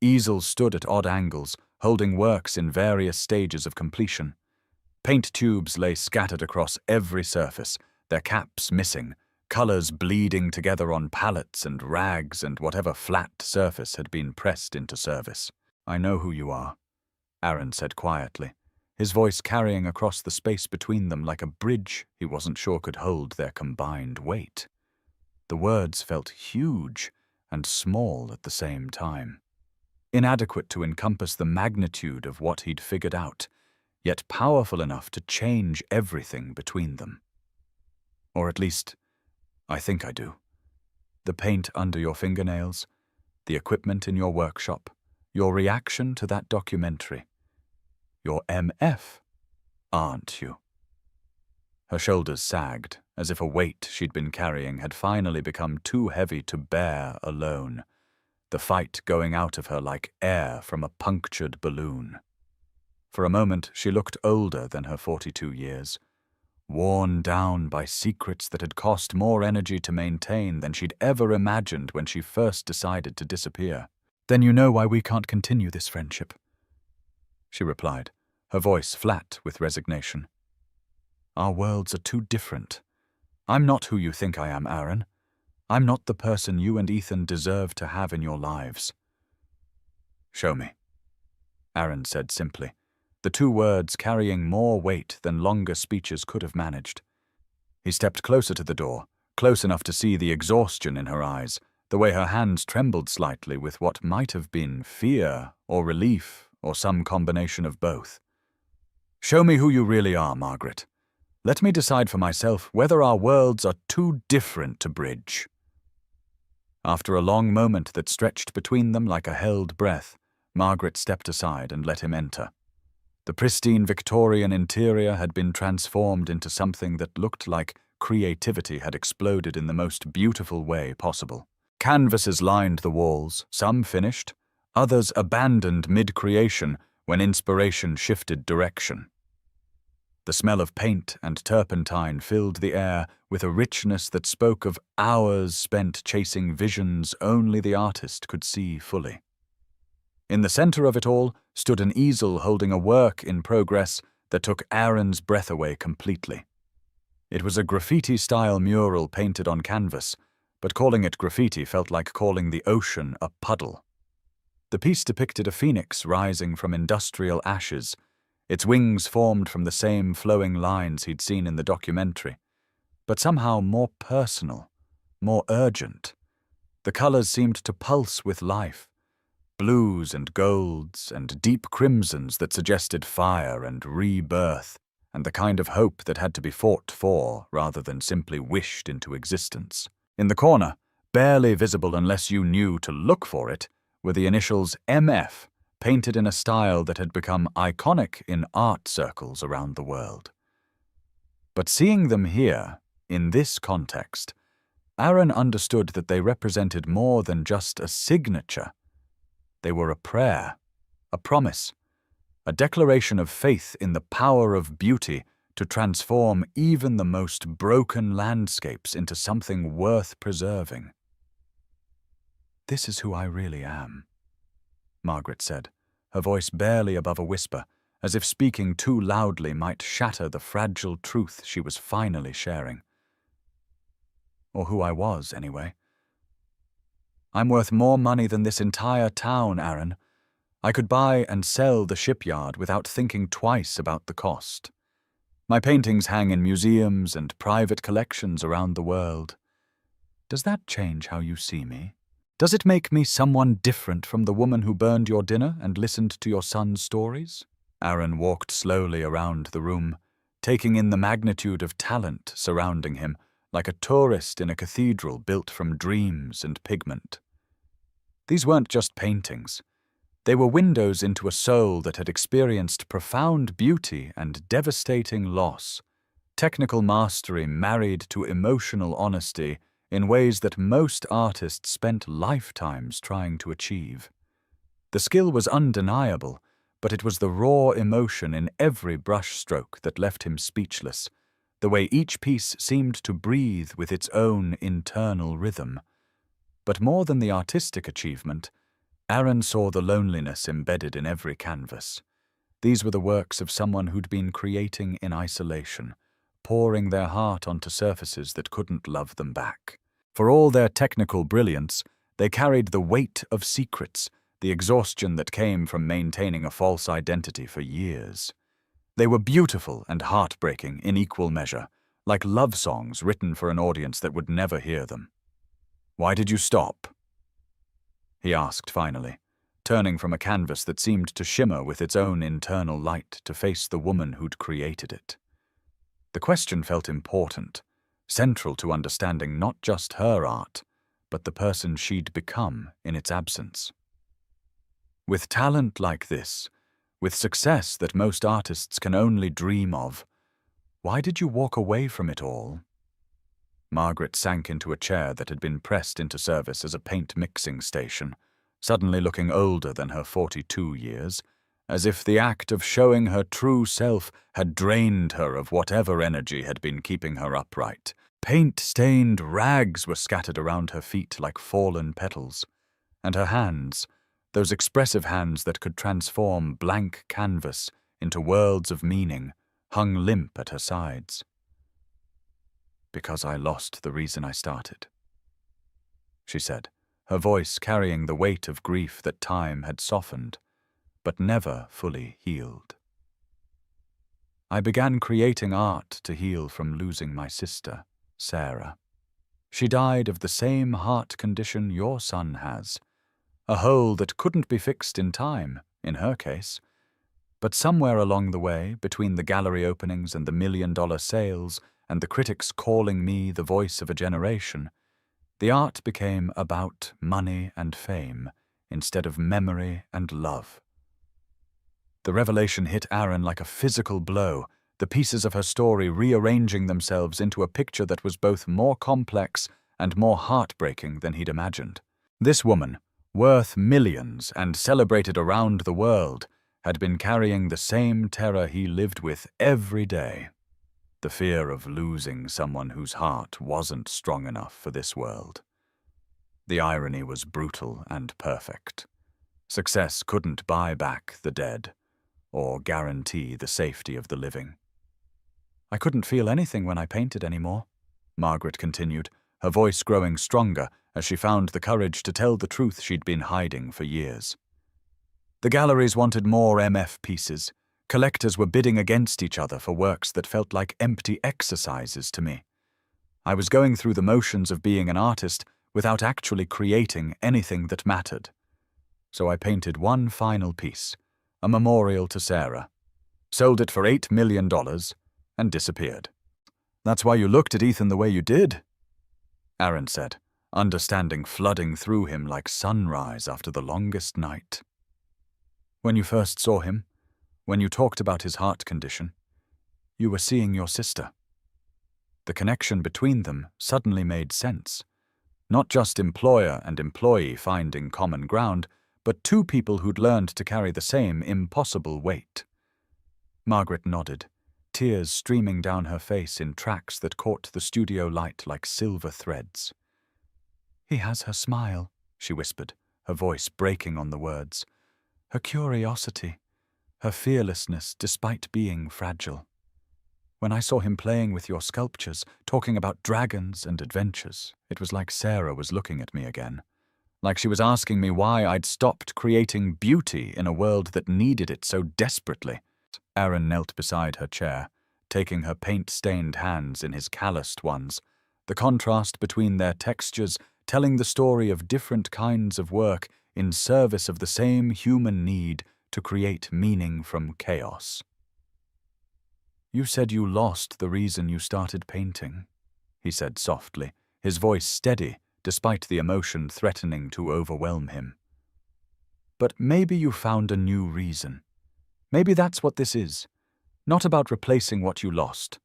Easels stood at odd angles, holding works in various stages of completion. Paint tubes lay scattered across every surface, their caps missing, colors bleeding together on pallets and rags and whatever flat surface had been pressed into service. "I know who you are," Aaron said quietly, his voice carrying across the space between them like a bridge he wasn't sure could hold their combined weight. The words felt huge and small at the same time. Inadequate to encompass the magnitude of what he'd figured out, yet powerful enough to change everything between them. Or at least, I think I do. The paint under your fingernails, the equipment in your workshop, your reaction to that documentary. You're MF, aren't you? Her shoulders sagged, as if a weight she'd been carrying had finally become too heavy to bear alone, the fight going out of her like air from a punctured balloon. For a moment, she looked older than her 42 years, worn down by secrets that had cost more energy to maintain than she'd ever imagined when she first decided to disappear. "Then you know why we can't continue this friendship," she replied, her voice flat with resignation. "Our worlds are too different. I'm not who you think I am, Aaron. I'm not the person you and Ethan deserve to have in your lives. Show me, Aaron said simply, the two words carrying more weight than longer speeches could have managed. He stepped closer to the door, close enough to see the exhaustion in her eyes, the way her hands trembled slightly with what might have been fear or relief or some combination of both. Show me who you really are, Margaret. Let me decide for myself whether our worlds are too different to bridge. After a long moment that stretched between them like a held breath, Margaret stepped aside and let him enter. The pristine Victorian interior had been transformed into something that looked like creativity had exploded in the most beautiful way possible. Canvases lined the walls, some finished, others abandoned mid-creation when inspiration shifted direction. The smell of paint and turpentine filled the air with a richness that spoke of hours spent chasing visions only the artist could see fully. In the center of it all stood an easel holding a work in progress that took Aaron's breath away completely. It was a graffiti-style mural painted on canvas, but calling it graffiti felt like calling the ocean a puddle. The piece depicted a phoenix rising from industrial ashes, its wings formed from the same flowing lines he'd seen in the documentary, but somehow more personal, more urgent. The colors seemed to pulse with life, blues and golds and deep crimsons that suggested fire and rebirth, and the kind of hope that had to be fought for rather than simply wished into existence. In the corner, barely visible unless you knew to look for it, were the initials MF, painted in a style that had become iconic in art circles around the world. But seeing them here, in this context, Aaron understood that they represented more than just a signature. They were a prayer, a promise, a declaration of faith in the power of beauty to transform even the most broken landscapes into something worth preserving. "This is who I really am," Margaret said, her voice barely above a whisper, as if speaking too loudly might shatter the fragile truth she was finally sharing. Or who I was, anyway. I'm worth more money than this entire town, Aaron. I could buy and sell the shipyard without thinking twice about the cost. My paintings hang in museums and private collections around the world. Does that change how you see me? Does it make me someone different from the woman who burned your dinner and listened to your son's stories? Aaron walked slowly around the room, taking in the magnitude of talent surrounding him, like a tourist in a cathedral built from dreams and pigment. These weren't just paintings. They were windows into a soul that had experienced profound beauty and devastating loss, technical mastery married to emotional honesty in ways that most artists spent lifetimes trying to achieve. The skill was undeniable, but it was the raw emotion in every brushstroke that left him speechless, the way each piece seemed to breathe with its own internal rhythm. But more than the artistic achievement, Aaron saw the loneliness embedded in every canvas. These were the works of someone who'd been creating in isolation, pouring their heart onto surfaces that couldn't love them back. For all their technical brilliance, they carried the weight of secrets, the exhaustion that came from maintaining a false identity for years. They were beautiful and heartbreaking in equal measure, like love songs written for an audience that would never hear them. "Why did you stop?" he asked finally, turning from a canvas that seemed to shimmer with its own internal light to face the woman who'd created it. The question felt important, central to understanding not just her art, but the person she'd become in its absence. With talent like this, with success that most artists can only dream of, why did you walk away from it all? Margaret sank into a chair that had been pressed into service as a paint mixing station, suddenly looking older than her 42 years, as if the act of showing her true self had drained her of whatever energy had been keeping her upright. Paint-stained rags were scattered around her feet like fallen petals, and her hands, those expressive hands that could transform blank canvas into worlds of meaning, hung limp at her sides. because I lost the reason I started," she said, her voice carrying the weight of grief that time had softened, but never fully healed. "I began creating art to heal from losing my sister, Sarah. She died of the same heart condition your son has, a hole that couldn't be fixed in time, in her case. But somewhere along the way, between the gallery openings and the $1 million sales, and the critics calling me the voice of a generation, the art became about money and fame instead of memory and love." The revelation hit Aaron like a physical blow, the pieces of her story rearranging themselves into a picture that was both more complex and more heartbreaking than he'd imagined. This woman, worth millions and celebrated around the world, had been carrying the same terror he lived with every day. The fear of losing someone whose heart wasn't strong enough for this world. The irony was brutal and perfect. Success couldn't buy back the dead, or guarantee the safety of the living. "I couldn't feel anything when I painted anymore," Margaret continued, her voice growing stronger as she found the courage to tell the truth she'd been hiding for years. "The galleries wanted more MF pieces. Collectors were bidding against each other for works that felt like empty exercises to me. I was going through the motions of being an artist without actually creating anything that mattered. So I painted one final piece, a memorial to Sarah, sold it for $8 million, and disappeared." "That's why you looked at Ethan the way you did," Aaron said, understanding flooding through him like sunrise after the longest night. "When you first saw him, when you talked about his heart condition, you were seeing your sister." The connection between them suddenly made sense. Not just employer and employee finding common ground, but two people who'd learned to carry the same impossible weight. Margaret nodded, tears streaming down her face in tracks that caught the studio light like silver threads. "He has her smile," she whispered, her voice breaking on the words. "Her curiosity, her fearlessness despite being fragile. When I saw him playing with your sculptures, talking about dragons and adventures, it was like Sarah was looking at me again. Like she was asking me why I'd stopped creating beauty in a world that needed it so desperately." Aaron knelt beside her chair, taking her paint-stained hands in his calloused ones, the contrast between their textures telling the story of different kinds of work in service of the same human need to create meaning from chaos. "You said you lost the reason you started painting," he said softly, his voice steady despite the emotion threatening to overwhelm him. "But maybe you found a new reason. Maybe that's what this is. Not about replacing what you lost,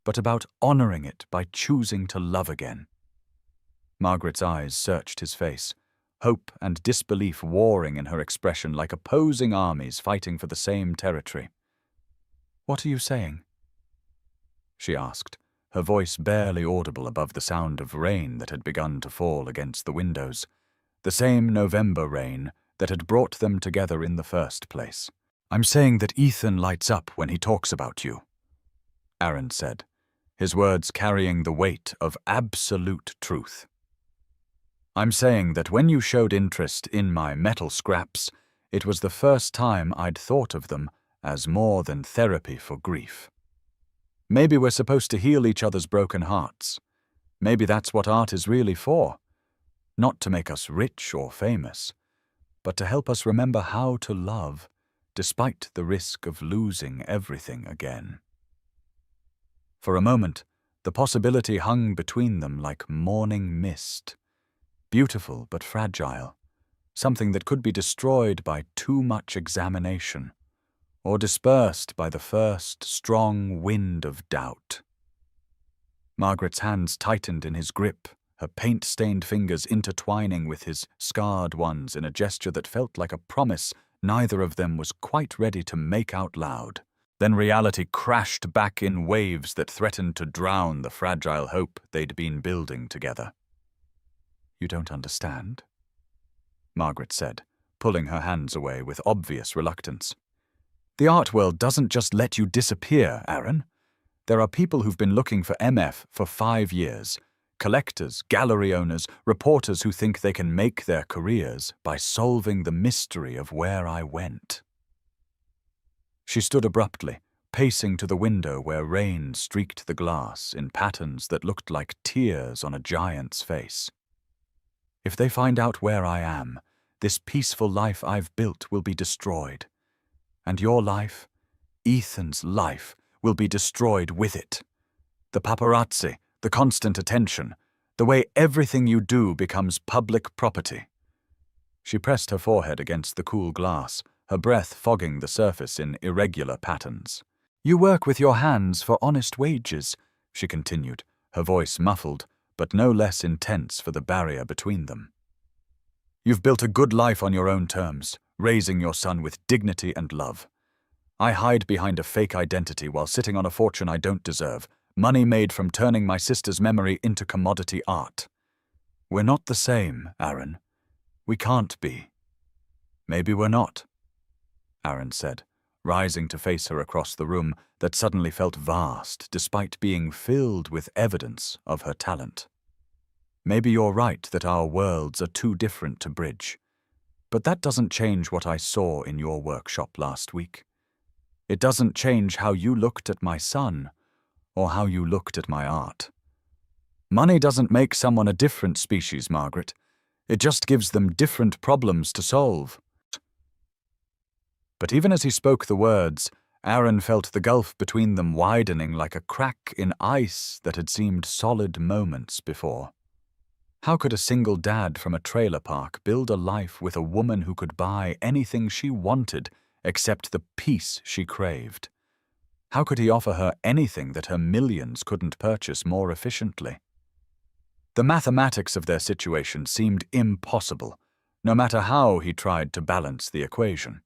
but about honoring it by choosing to love again." Margaret's eyes searched his face, hope and disbelief warring in her expression like opposing armies fighting for the same territory. "What are you saying?" she asked, her voice barely audible above the sound of rain that had begun to fall against the windows, the same November rain that had brought them together in the first place. "I'm saying that Ethan lights up when he talks about you," Aaron said, his words carrying the weight of absolute truth. "I'm saying that when you showed interest in my metal scraps, it was the first time I'd thought of them as more than therapy for grief. Maybe we're supposed to heal each other's broken hearts. Maybe that's what art is really for. Not to make us rich or famous, but to help us remember how to love, despite the risk of losing everything again." For a moment, the possibility hung between them like morning mist. Beautiful but fragile, something that could be destroyed by too much examination, or dispersed by the first strong wind of doubt. Margaret's hands tightened in his grip, her paint-stained fingers intertwining with his scarred ones in a gesture that felt like a promise neither of them was quite ready to make out loud. Then reality crashed back in waves that threatened to drown the fragile hope they'd been building together. "You don't understand," Margaret said, pulling her hands away with obvious reluctance. "The art world doesn't just let you disappear, Aaron. There are people who've been looking for MF for 5 years. Collectors, gallery owners, reporters who think they can make their careers by solving the mystery of where I went." She stood abruptly, pacing to the window where rain streaked the glass in patterns that looked like tears on a giant's face. "If they find out where I am, this peaceful life I've built will be destroyed. And your life, Ethan's life, will be destroyed with it. The paparazzi, the constant attention, the way everything you do becomes public property." She pressed her forehead against the cool glass, her breath fogging the surface in irregular patterns. "You work with your hands for honest wages," she continued, her voice muffled, but no less intense for the barrier between them. "You've built a good life on your own terms, raising your son with dignity and love. I hide behind a fake identity while sitting on a fortune I don't deserve, money made from turning my sister's memory into commodity art. We're not the same, Aaron. We can't be." "Maybe we're not," Aaron said, rising to face her across the room that suddenly felt vast despite being filled with evidence of her talent. "Maybe you're right that our worlds are too different to bridge. But that doesn't change what I saw in your workshop last week. It doesn't change how you looked at my son, or how you looked at my art. Money doesn't make someone a different species, Margaret. It just gives them different problems to solve." But even as he spoke the words, Aaron felt the gulf between them widening like a crack in ice that had seemed solid moments before. How could a single dad from a trailer park build a life with a woman who could buy anything she wanted except the peace she craved? How could he offer her anything that her millions couldn't purchase more efficiently? The mathematics of their situation seemed impossible, no matter how he tried to balance the equation.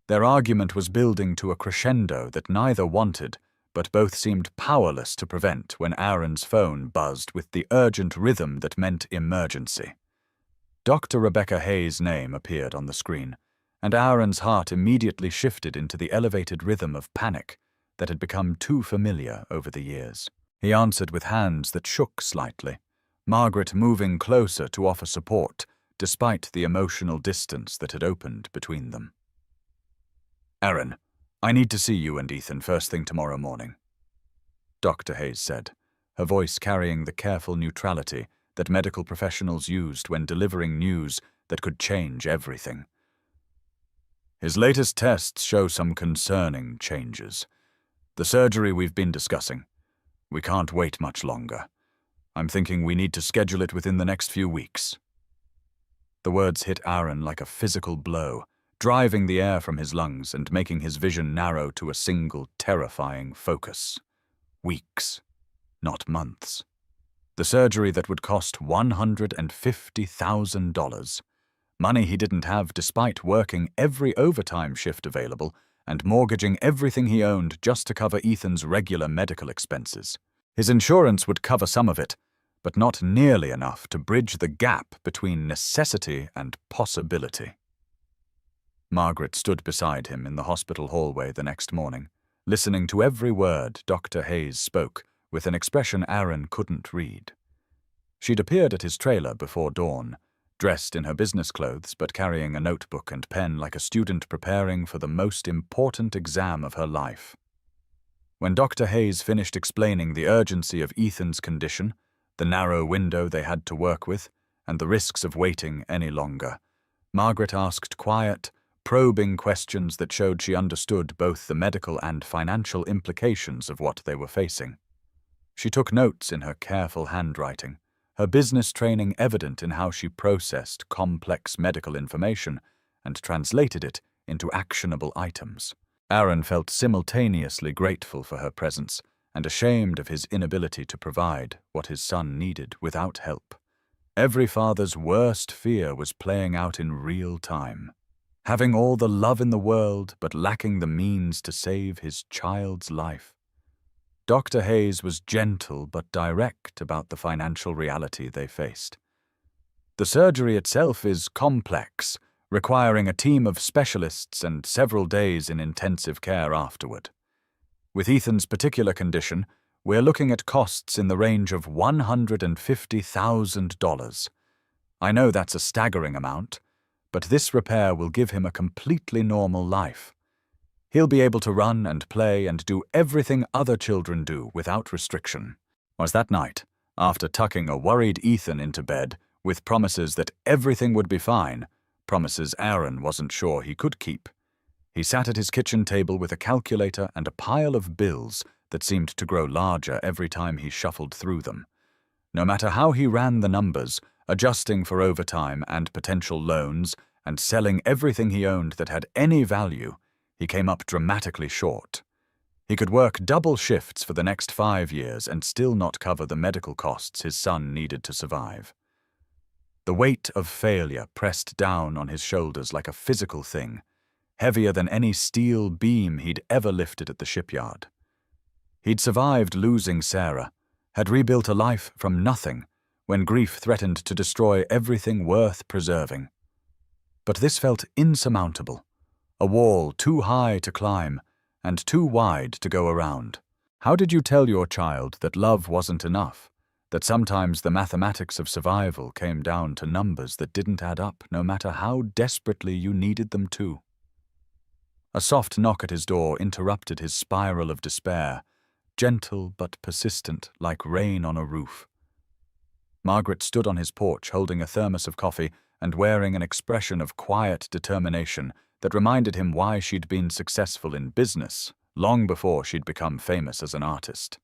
Their argument was building to a crescendo that neither wanted, but both seemed powerless to prevent when Aaron's phone buzzed with the urgent rhythm that meant emergency. Dr. Rebecca Hayes' name appeared on the screen, and Aaron's heart immediately shifted into the elevated rhythm of panic that had become too familiar over the years. He answered with hands that shook slightly, Margaret moving closer to offer support, despite the emotional distance that had opened between them. "Aaron, I need to see you and Ethan first thing tomorrow morning," Dr. Hayes said, her voice carrying the careful neutrality that medical professionals used when delivering news that could change everything. "His latest tests show some concerning changes. The surgery we've been discussing. We can't wait much longer. I'm thinking we need to schedule it within the next few weeks." The words hit Aaron like a physical blow, driving the air from his lungs and making his vision narrow to a single terrifying focus. Weeks, not months. The surgery that would cost $150,000. Money he didn't have despite working every overtime shift available and mortgaging everything he owned just to cover Ethan's regular medical expenses. His insurance would cover some of it, but not nearly enough to bridge the gap between necessity and possibility. Margaret stood beside him in the hospital hallway the next morning, listening to every word Dr. Hayes spoke with an expression Aaron couldn't read. She'd appeared at his trailer before dawn, dressed in her business clothes but carrying a notebook and pen like a student preparing for the most important exam of her life. When Dr. Hayes finished explaining the urgency of Ethan's condition, the narrow window they had to work with, and the risks of waiting any longer, Margaret asked quiet, probing questions that showed she understood both the medical and financial implications of what they were facing. She took notes in her careful handwriting, her business training evident in how she processed complex medical information and translated it into actionable items. Aaron felt simultaneously grateful for her presence and ashamed of his inability to provide what his son needed without help. Every father's worst fear was playing out in real time. Having all the love in the world but lacking the means to save his child's life. Dr. Hayes was gentle but direct about the financial reality they faced. The surgery itself is complex, requiring a team of specialists and several days in intensive care afterward. With Ethan's particular condition, we're looking at costs in the range of $150,000. I know that's a staggering amount, but this repair will give him a completely normal life. He'll be able to run and play and do everything other children do without restriction. Was that night, after tucking a worried Ethan into bed with promises that everything would be fine, promises Aaron wasn't sure he could keep, he sat at his kitchen table with a calculator and a pile of bills that seemed to grow larger every time he shuffled through them. No matter how he ran the numbers, adjusting for overtime and potential loans, and selling everything he owned that had any value, he came up dramatically short. He could work double shifts for the next 5 years and still not cover the medical costs his son needed to survive. The weight of failure pressed down on his shoulders like a physical thing, heavier than any steel beam he'd ever lifted at the shipyard. He'd survived losing Sarah, had rebuilt a life from nothing when grief threatened to destroy everything worth preserving. But this felt insurmountable, a wall too high to climb and too wide to go around. How did you tell your child that love wasn't enough, that sometimes the mathematics of survival came down to numbers that didn't add up no matter how desperately you needed them to? A soft knock at his door interrupted his spiral of despair, gentle but persistent like rain on a roof. Margaret stood on his porch holding a thermos of coffee and wearing an expression of quiet determination that reminded him why she'd been successful in business long before she'd become famous as an artist.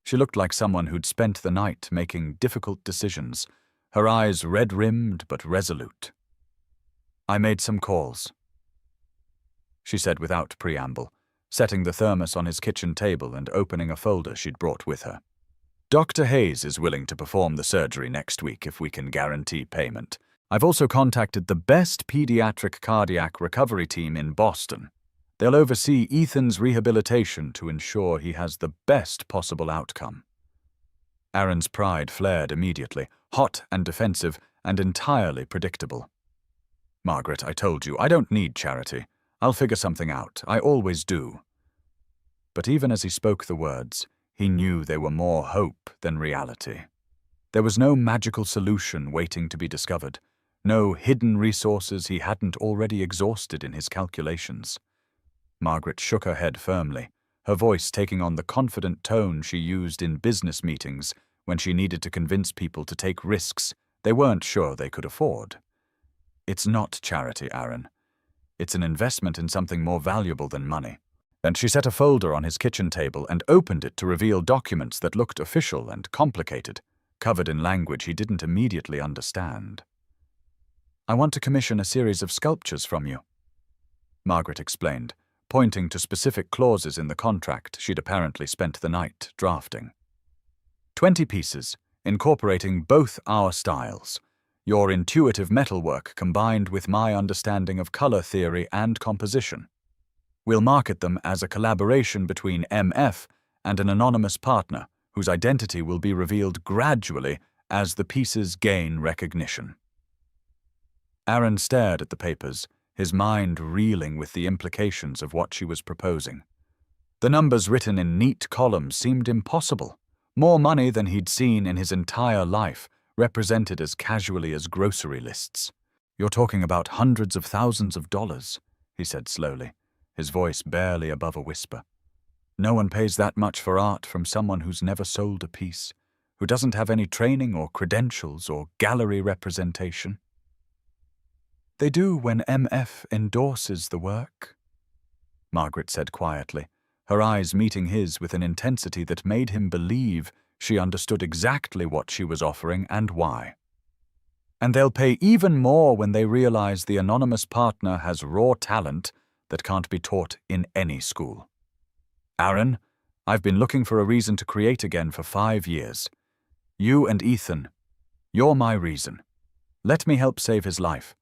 She looked like someone who'd spent the night making difficult decisions, her eyes red-rimmed but resolute. "I made some calls," she said without preamble, setting the thermos on his kitchen table and opening a folder she'd brought with her. "Dr. Hayes is willing to perform the surgery next week if we can guarantee payment. I've also contacted the best pediatric cardiac recovery team in Boston. They'll oversee Ethan's rehabilitation to ensure he has the best possible outcome." Aaron's pride flared immediately, hot and defensive and entirely predictable. "Margaret, I told you, I don't need charity. I'll figure something out. I always do." But even as he spoke the words, he knew they were more hope than reality. There was no magical solution waiting to be discovered, no hidden resources he hadn't already exhausted in his calculations. Margaret shook her head firmly, her voice taking on the confident tone she used in business meetings when she needed to convince people to take risks they weren't sure they could afford. "It's not charity, Aaron. It's an investment in something more valuable than money." And she set a folder on his kitchen table and opened it to reveal documents that looked official and complicated, covered in language he didn't immediately understand. "I want to commission a series of sculptures from you," Margaret explained, pointing to specific clauses in the contract she'd apparently spent the night drafting. 20 pieces, incorporating both our styles, your intuitive metalwork combined with my understanding of color theory and composition. We'll market them as a collaboration between MF and an anonymous partner whose identity will be revealed gradually as the pieces gain recognition. Aaron stared at the papers, his mind reeling with the implications of what she was proposing. The numbers written in neat columns seemed impossible, more money than he'd seen in his entire life, represented as casually as grocery lists. "You're talking about hundreds of thousands of dollars," he said slowly, his voice barely above a whisper. "No one pays that much for art from someone who's never sold a piece, who doesn't have any training or credentials or gallery representation." "They do when MF endorses the work," Margaret said quietly, her eyes meeting his with an intensity that made him believe she understood exactly what she was offering and why. "And they'll pay even more when they realize the anonymous partner has raw talent that can't be taught in any school. Aaron, I've been looking for a reason to create again for 5 years. You and Ethan, you're my reason. Let me help save his life,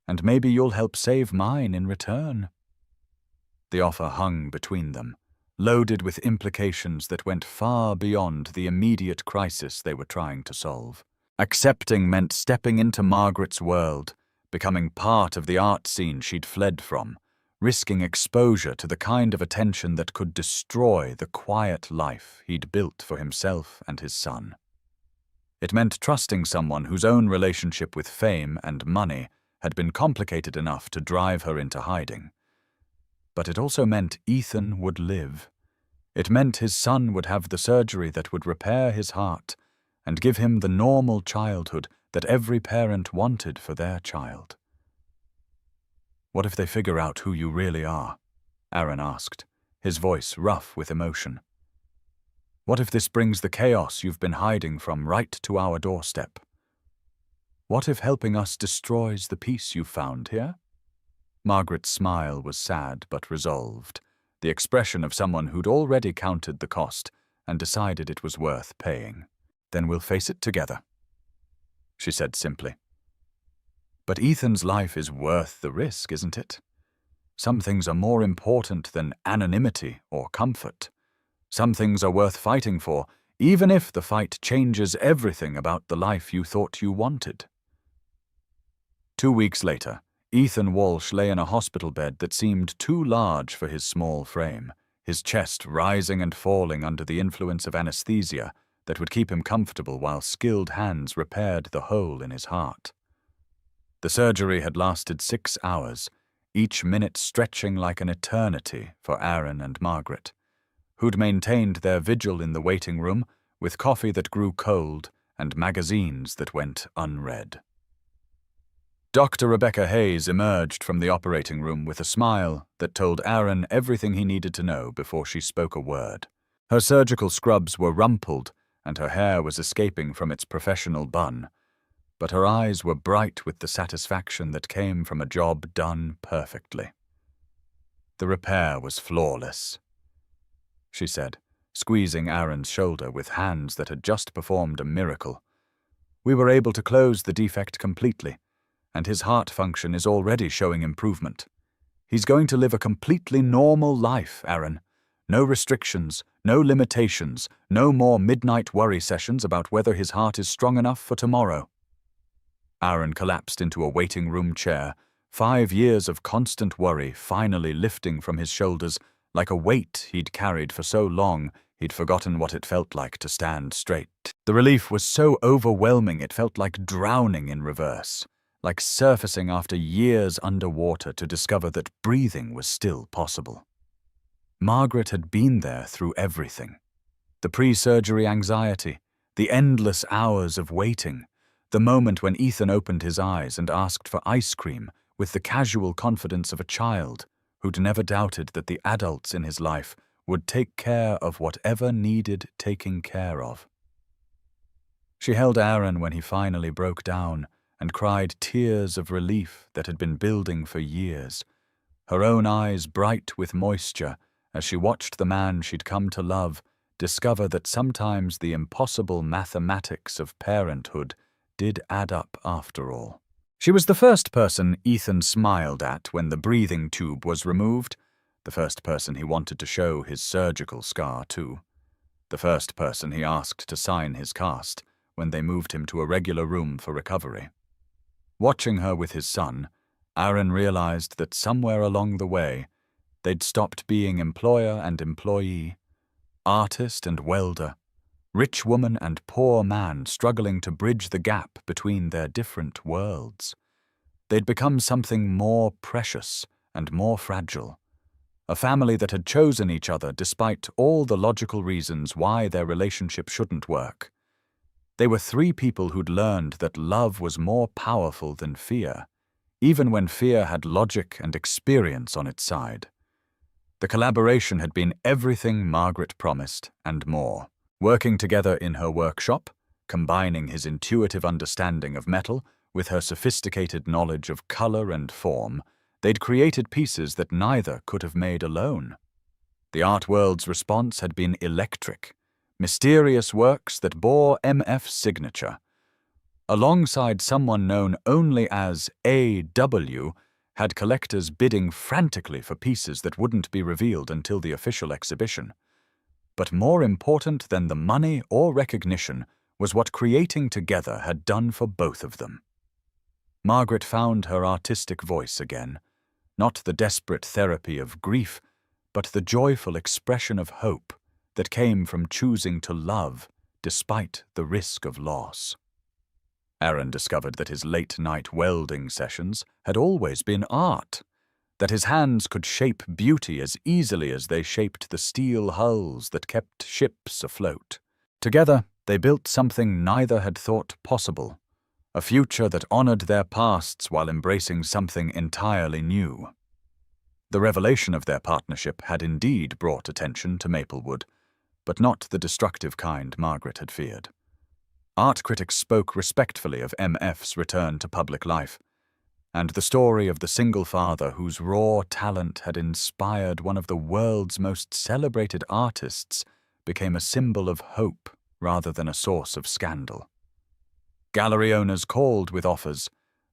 and maybe you'll help save mine in return." The offer hung between them, loaded with implications that went far beyond the immediate crisis they were trying to solve. Accepting meant stepping into Margaret's world, becoming part of the art scene she'd fled from, risking exposure to the kind of attention that could destroy the quiet life he'd built for himself and his son. It meant trusting someone whose own relationship with fame and money had been complicated enough to drive her into hiding. But it also meant Ethan would live. It meant his son would have the surgery that would repair his heart and give him the normal childhood that every parent wanted for their child. "What if they figure out who you really are?" Aaron asked, his voice rough with emotion. "What if this brings the chaos you've been hiding from right to our doorstep? What if helping us destroys the peace you've found here?" Margaret's smile was sad but resolved, the expression of someone who'd already counted the cost and decided it was worth paying. "Then we'll face it together," she said simply. "But Ethan's life is worth the risk, isn't it? Some things are more important than anonymity or comfort. Some things are worth fighting for, even if the fight changes everything about the life you thought you wanted." 2 weeks later, Ethan Walsh lay in a hospital bed that seemed too large for his small frame, his chest rising and falling under the influence of anesthesia that would keep him comfortable while skilled hands repaired the hole in his heart. The surgery had lasted 6 hours, each minute stretching like an eternity for Aaron and Margaret, who'd maintained their vigil in the waiting room with coffee that grew cold and magazines that went unread. Dr. Rebecca Hayes emerged from the operating room with a smile that told Aaron everything he needed to know before she spoke a word. Her surgical scrubs were rumpled and her hair was escaping from its professional bun, but her eyes were bright with the satisfaction that came from a job done perfectly. "The repair was flawless," she said, squeezing Aaron's shoulder with hands that had just performed a miracle. "We were able to close the defect completely, and his heart function is already showing improvement. He's going to live a completely normal life, Aaron. No restrictions, no limitations, no more midnight worry sessions about whether his heart is strong enough for tomorrow." Aaron collapsed into a waiting room chair, 5 years of constant worry finally lifting from his shoulders like a weight he'd carried for so long he'd forgotten what it felt like to stand straight. The relief was so overwhelming it felt like drowning in reverse, like surfacing after years underwater to discover that breathing was still possible. Margaret had been there through everything. The pre-surgery anxiety, the endless hours of waiting, the moment when Ethan opened his eyes and asked for ice cream with the casual confidence of a child who'd never doubted that the adults in his life would take care of whatever needed taking care of. She held Aaron when he finally broke down and cried tears of relief that had been building for years, her own eyes bright with moisture as she watched the man she'd come to love discover that sometimes the impossible mathematics of parenthood did add up after all. She was the first person Ethan smiled at when the breathing tube was removed, the first person he wanted to show his surgical scar to, the first person he asked to sign his cast when they moved him to a regular room for recovery. Watching her with his son, Aaron realized that somewhere along the way, they'd stopped being employer and employee, artist and welder, rich woman and poor man struggling to bridge the gap between their different worlds. They'd become something more precious and more fragile, a family that had chosen each other despite all the logical reasons why their relationship shouldn't work. They were 3 people who'd learned that love was more powerful than fear, even when fear had logic and experience on its side. The collaboration had been everything Margaret promised and more. Working together in her workshop, combining his intuitive understanding of metal with her sophisticated knowledge of color and form, they'd created pieces that neither could have made alone. The art world's response had been electric, mysterious works that bore MF's signature. Alongside someone known only as A.W., had collectors bidding frantically for pieces that wouldn't be revealed until the official exhibition. But more important than the money or recognition was what creating together had done for both of them. Margaret found her artistic voice again, not the desperate therapy of grief, but the joyful expression of hope that came from choosing to love despite the risk of loss. Aaron discovered that his late-night welding sessions had always been art, that his hands could shape beauty as easily as they shaped the steel hulls that kept ships afloat. Together, they built something neither had thought possible, a future that honored their pasts while embracing something entirely new. The revelation of their partnership had indeed brought attention to Maplewood, but not the destructive kind Margaret had feared. Art critics spoke respectfully of MF's return to public life, and the story of the single father whose raw talent had inspired one of the world's most celebrated artists became a symbol of hope rather than a source of scandal. Gallery owners called with offers,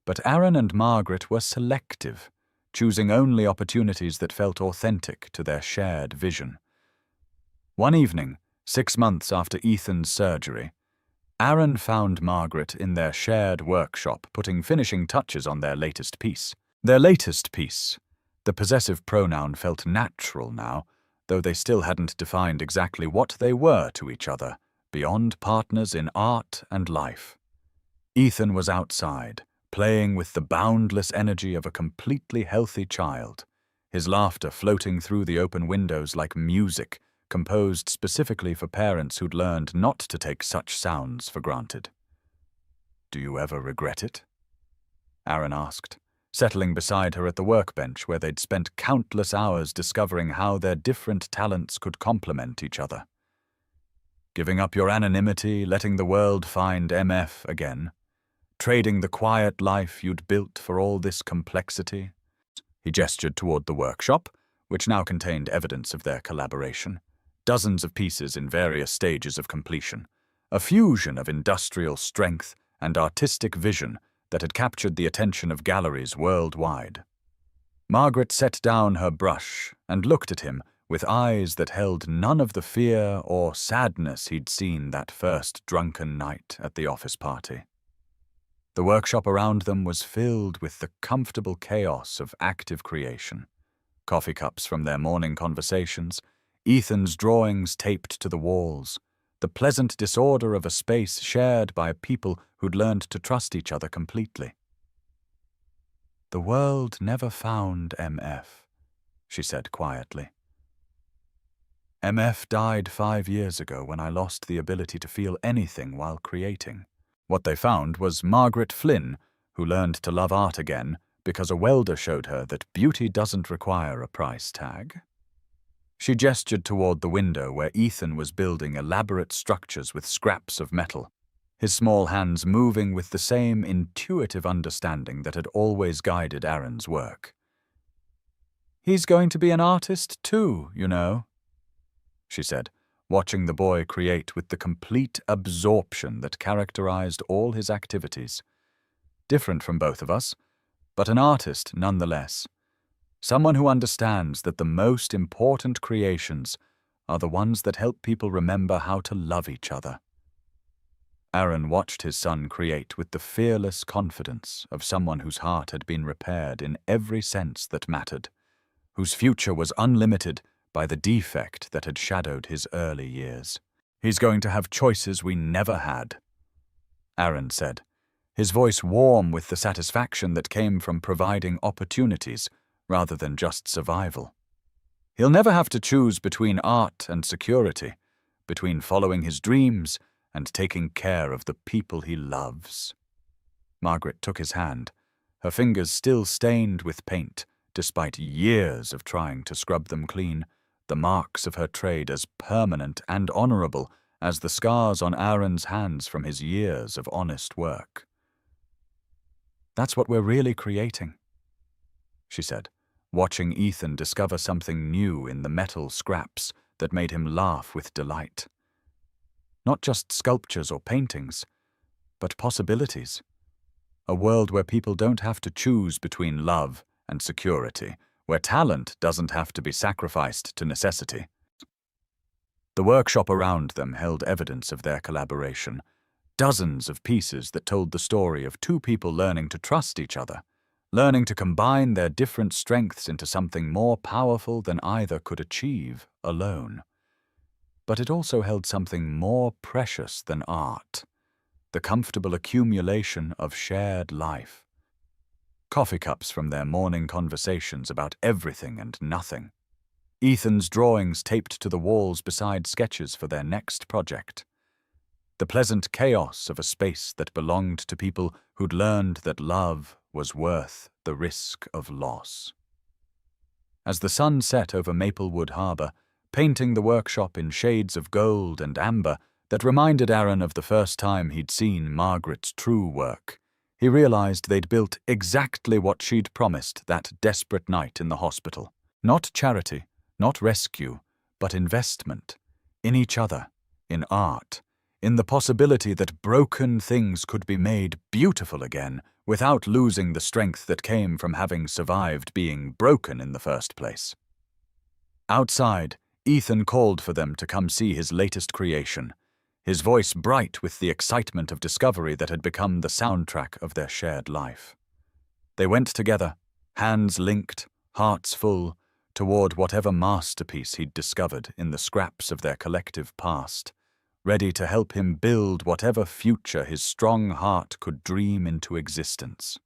but Aaron and Margaret were selective, choosing only opportunities that felt authentic to their shared vision. One evening, 6 months after Ethan's surgery, Aaron found Margaret in their shared workshop putting finishing touches on their latest piece. The possessive pronoun felt natural now, though they still hadn't defined exactly what they were to each other, beyond partners in art and life. Ethan was outside, playing with the boundless energy of a completely healthy child, his laughter floating through the open windows like music, composed specifically for parents who'd learned not to take such sounds for granted. "Do you ever regret it?" Aaron asked, settling beside her at the workbench where they'd spent countless hours discovering how their different talents could complement each other. "Giving up your anonymity, letting the world find MF again? Trading the quiet life you'd built for all this complexity?" He gestured toward the workshop, which now contained evidence of their collaboration. Dozens of pieces in various stages of completion, a fusion of industrial strength and artistic vision that had captured the attention of galleries worldwide. Margaret set down her brush and looked at him with eyes that held none of the fear or sadness he'd seen that first drunken night at the office party. The workshop around them was filled with the comfortable chaos of active creation. Coffee cups from their morning conversations, Ethan's drawings taped to the walls, the pleasant disorder of a space shared by people who'd learned to trust each other completely. "The world never found MF," she said quietly. "MF died 5 years ago when I lost the ability to feel anything while creating. What they found was Margaret Flynn, who learned to love art again because a welder showed her that beauty doesn't require a price tag." She gestured toward the window where Ethan was building elaborate structures with scraps of metal, his small hands moving with the same intuitive understanding that had always guided Aaron's work. "He's going to be an artist too, you know," she said, watching the boy create with the complete absorption that characterized all his activities. Different from both of us, but an artist nonetheless. Someone who understands that the most important creations are the ones that help people remember how to love each other. Aaron watched his son create with the fearless confidence of someone whose heart had been repaired in every sense that mattered, whose future was unlimited by the defect that had shadowed his early years. "He's going to have choices we never had," Aaron said, his voice warm with the satisfaction that came from providing opportunities rather than just survival. "He'll never have to choose between art and security, between following his dreams and taking care of the people he loves." Margaret took his hand, her fingers still stained with paint, despite years of trying to scrub them clean, the marks of her trade as permanent and honorable as the scars on Aaron's hands from his years of honest work. "That's what we're really creating," she said, watching Ethan discover something new in the metal scraps that made him laugh with delight. Not just sculptures or paintings, but possibilities. A world where people don't have to choose between love and security, where talent doesn't have to be sacrificed to necessity. The workshop around them held evidence of their collaboration, dozens of pieces that told the story of two people learning to trust each other, learning to combine their different strengths into something more powerful than either could achieve alone. But it also held something more precious than art, the comfortable accumulation of shared life. Coffee cups from their morning conversations about everything and nothing. Ethan's drawings taped to the walls beside sketches for their next project. The pleasant chaos of a space that belonged to people who'd learned that love was worth the risk of loss. As the sun set over Maplewood Harbor, painting the workshop in shades of gold and amber that reminded Aaron of the first time he'd seen Margaret's true work, he realized they'd built exactly what she'd promised that desperate night in the hospital. Not charity, not rescue, but investment. In each other, in art, in the possibility that broken things could be made beautiful again without losing the strength that came from having survived being broken in the first place. Outside, Ethan called for them to come see his latest creation, his voice bright with the excitement of discovery that had become the soundtrack of their shared life. They went together, hands linked, hearts full, toward whatever masterpiece he'd discovered in the scraps of their collective past, ready to help him build whatever future his strong heart could dream into existence.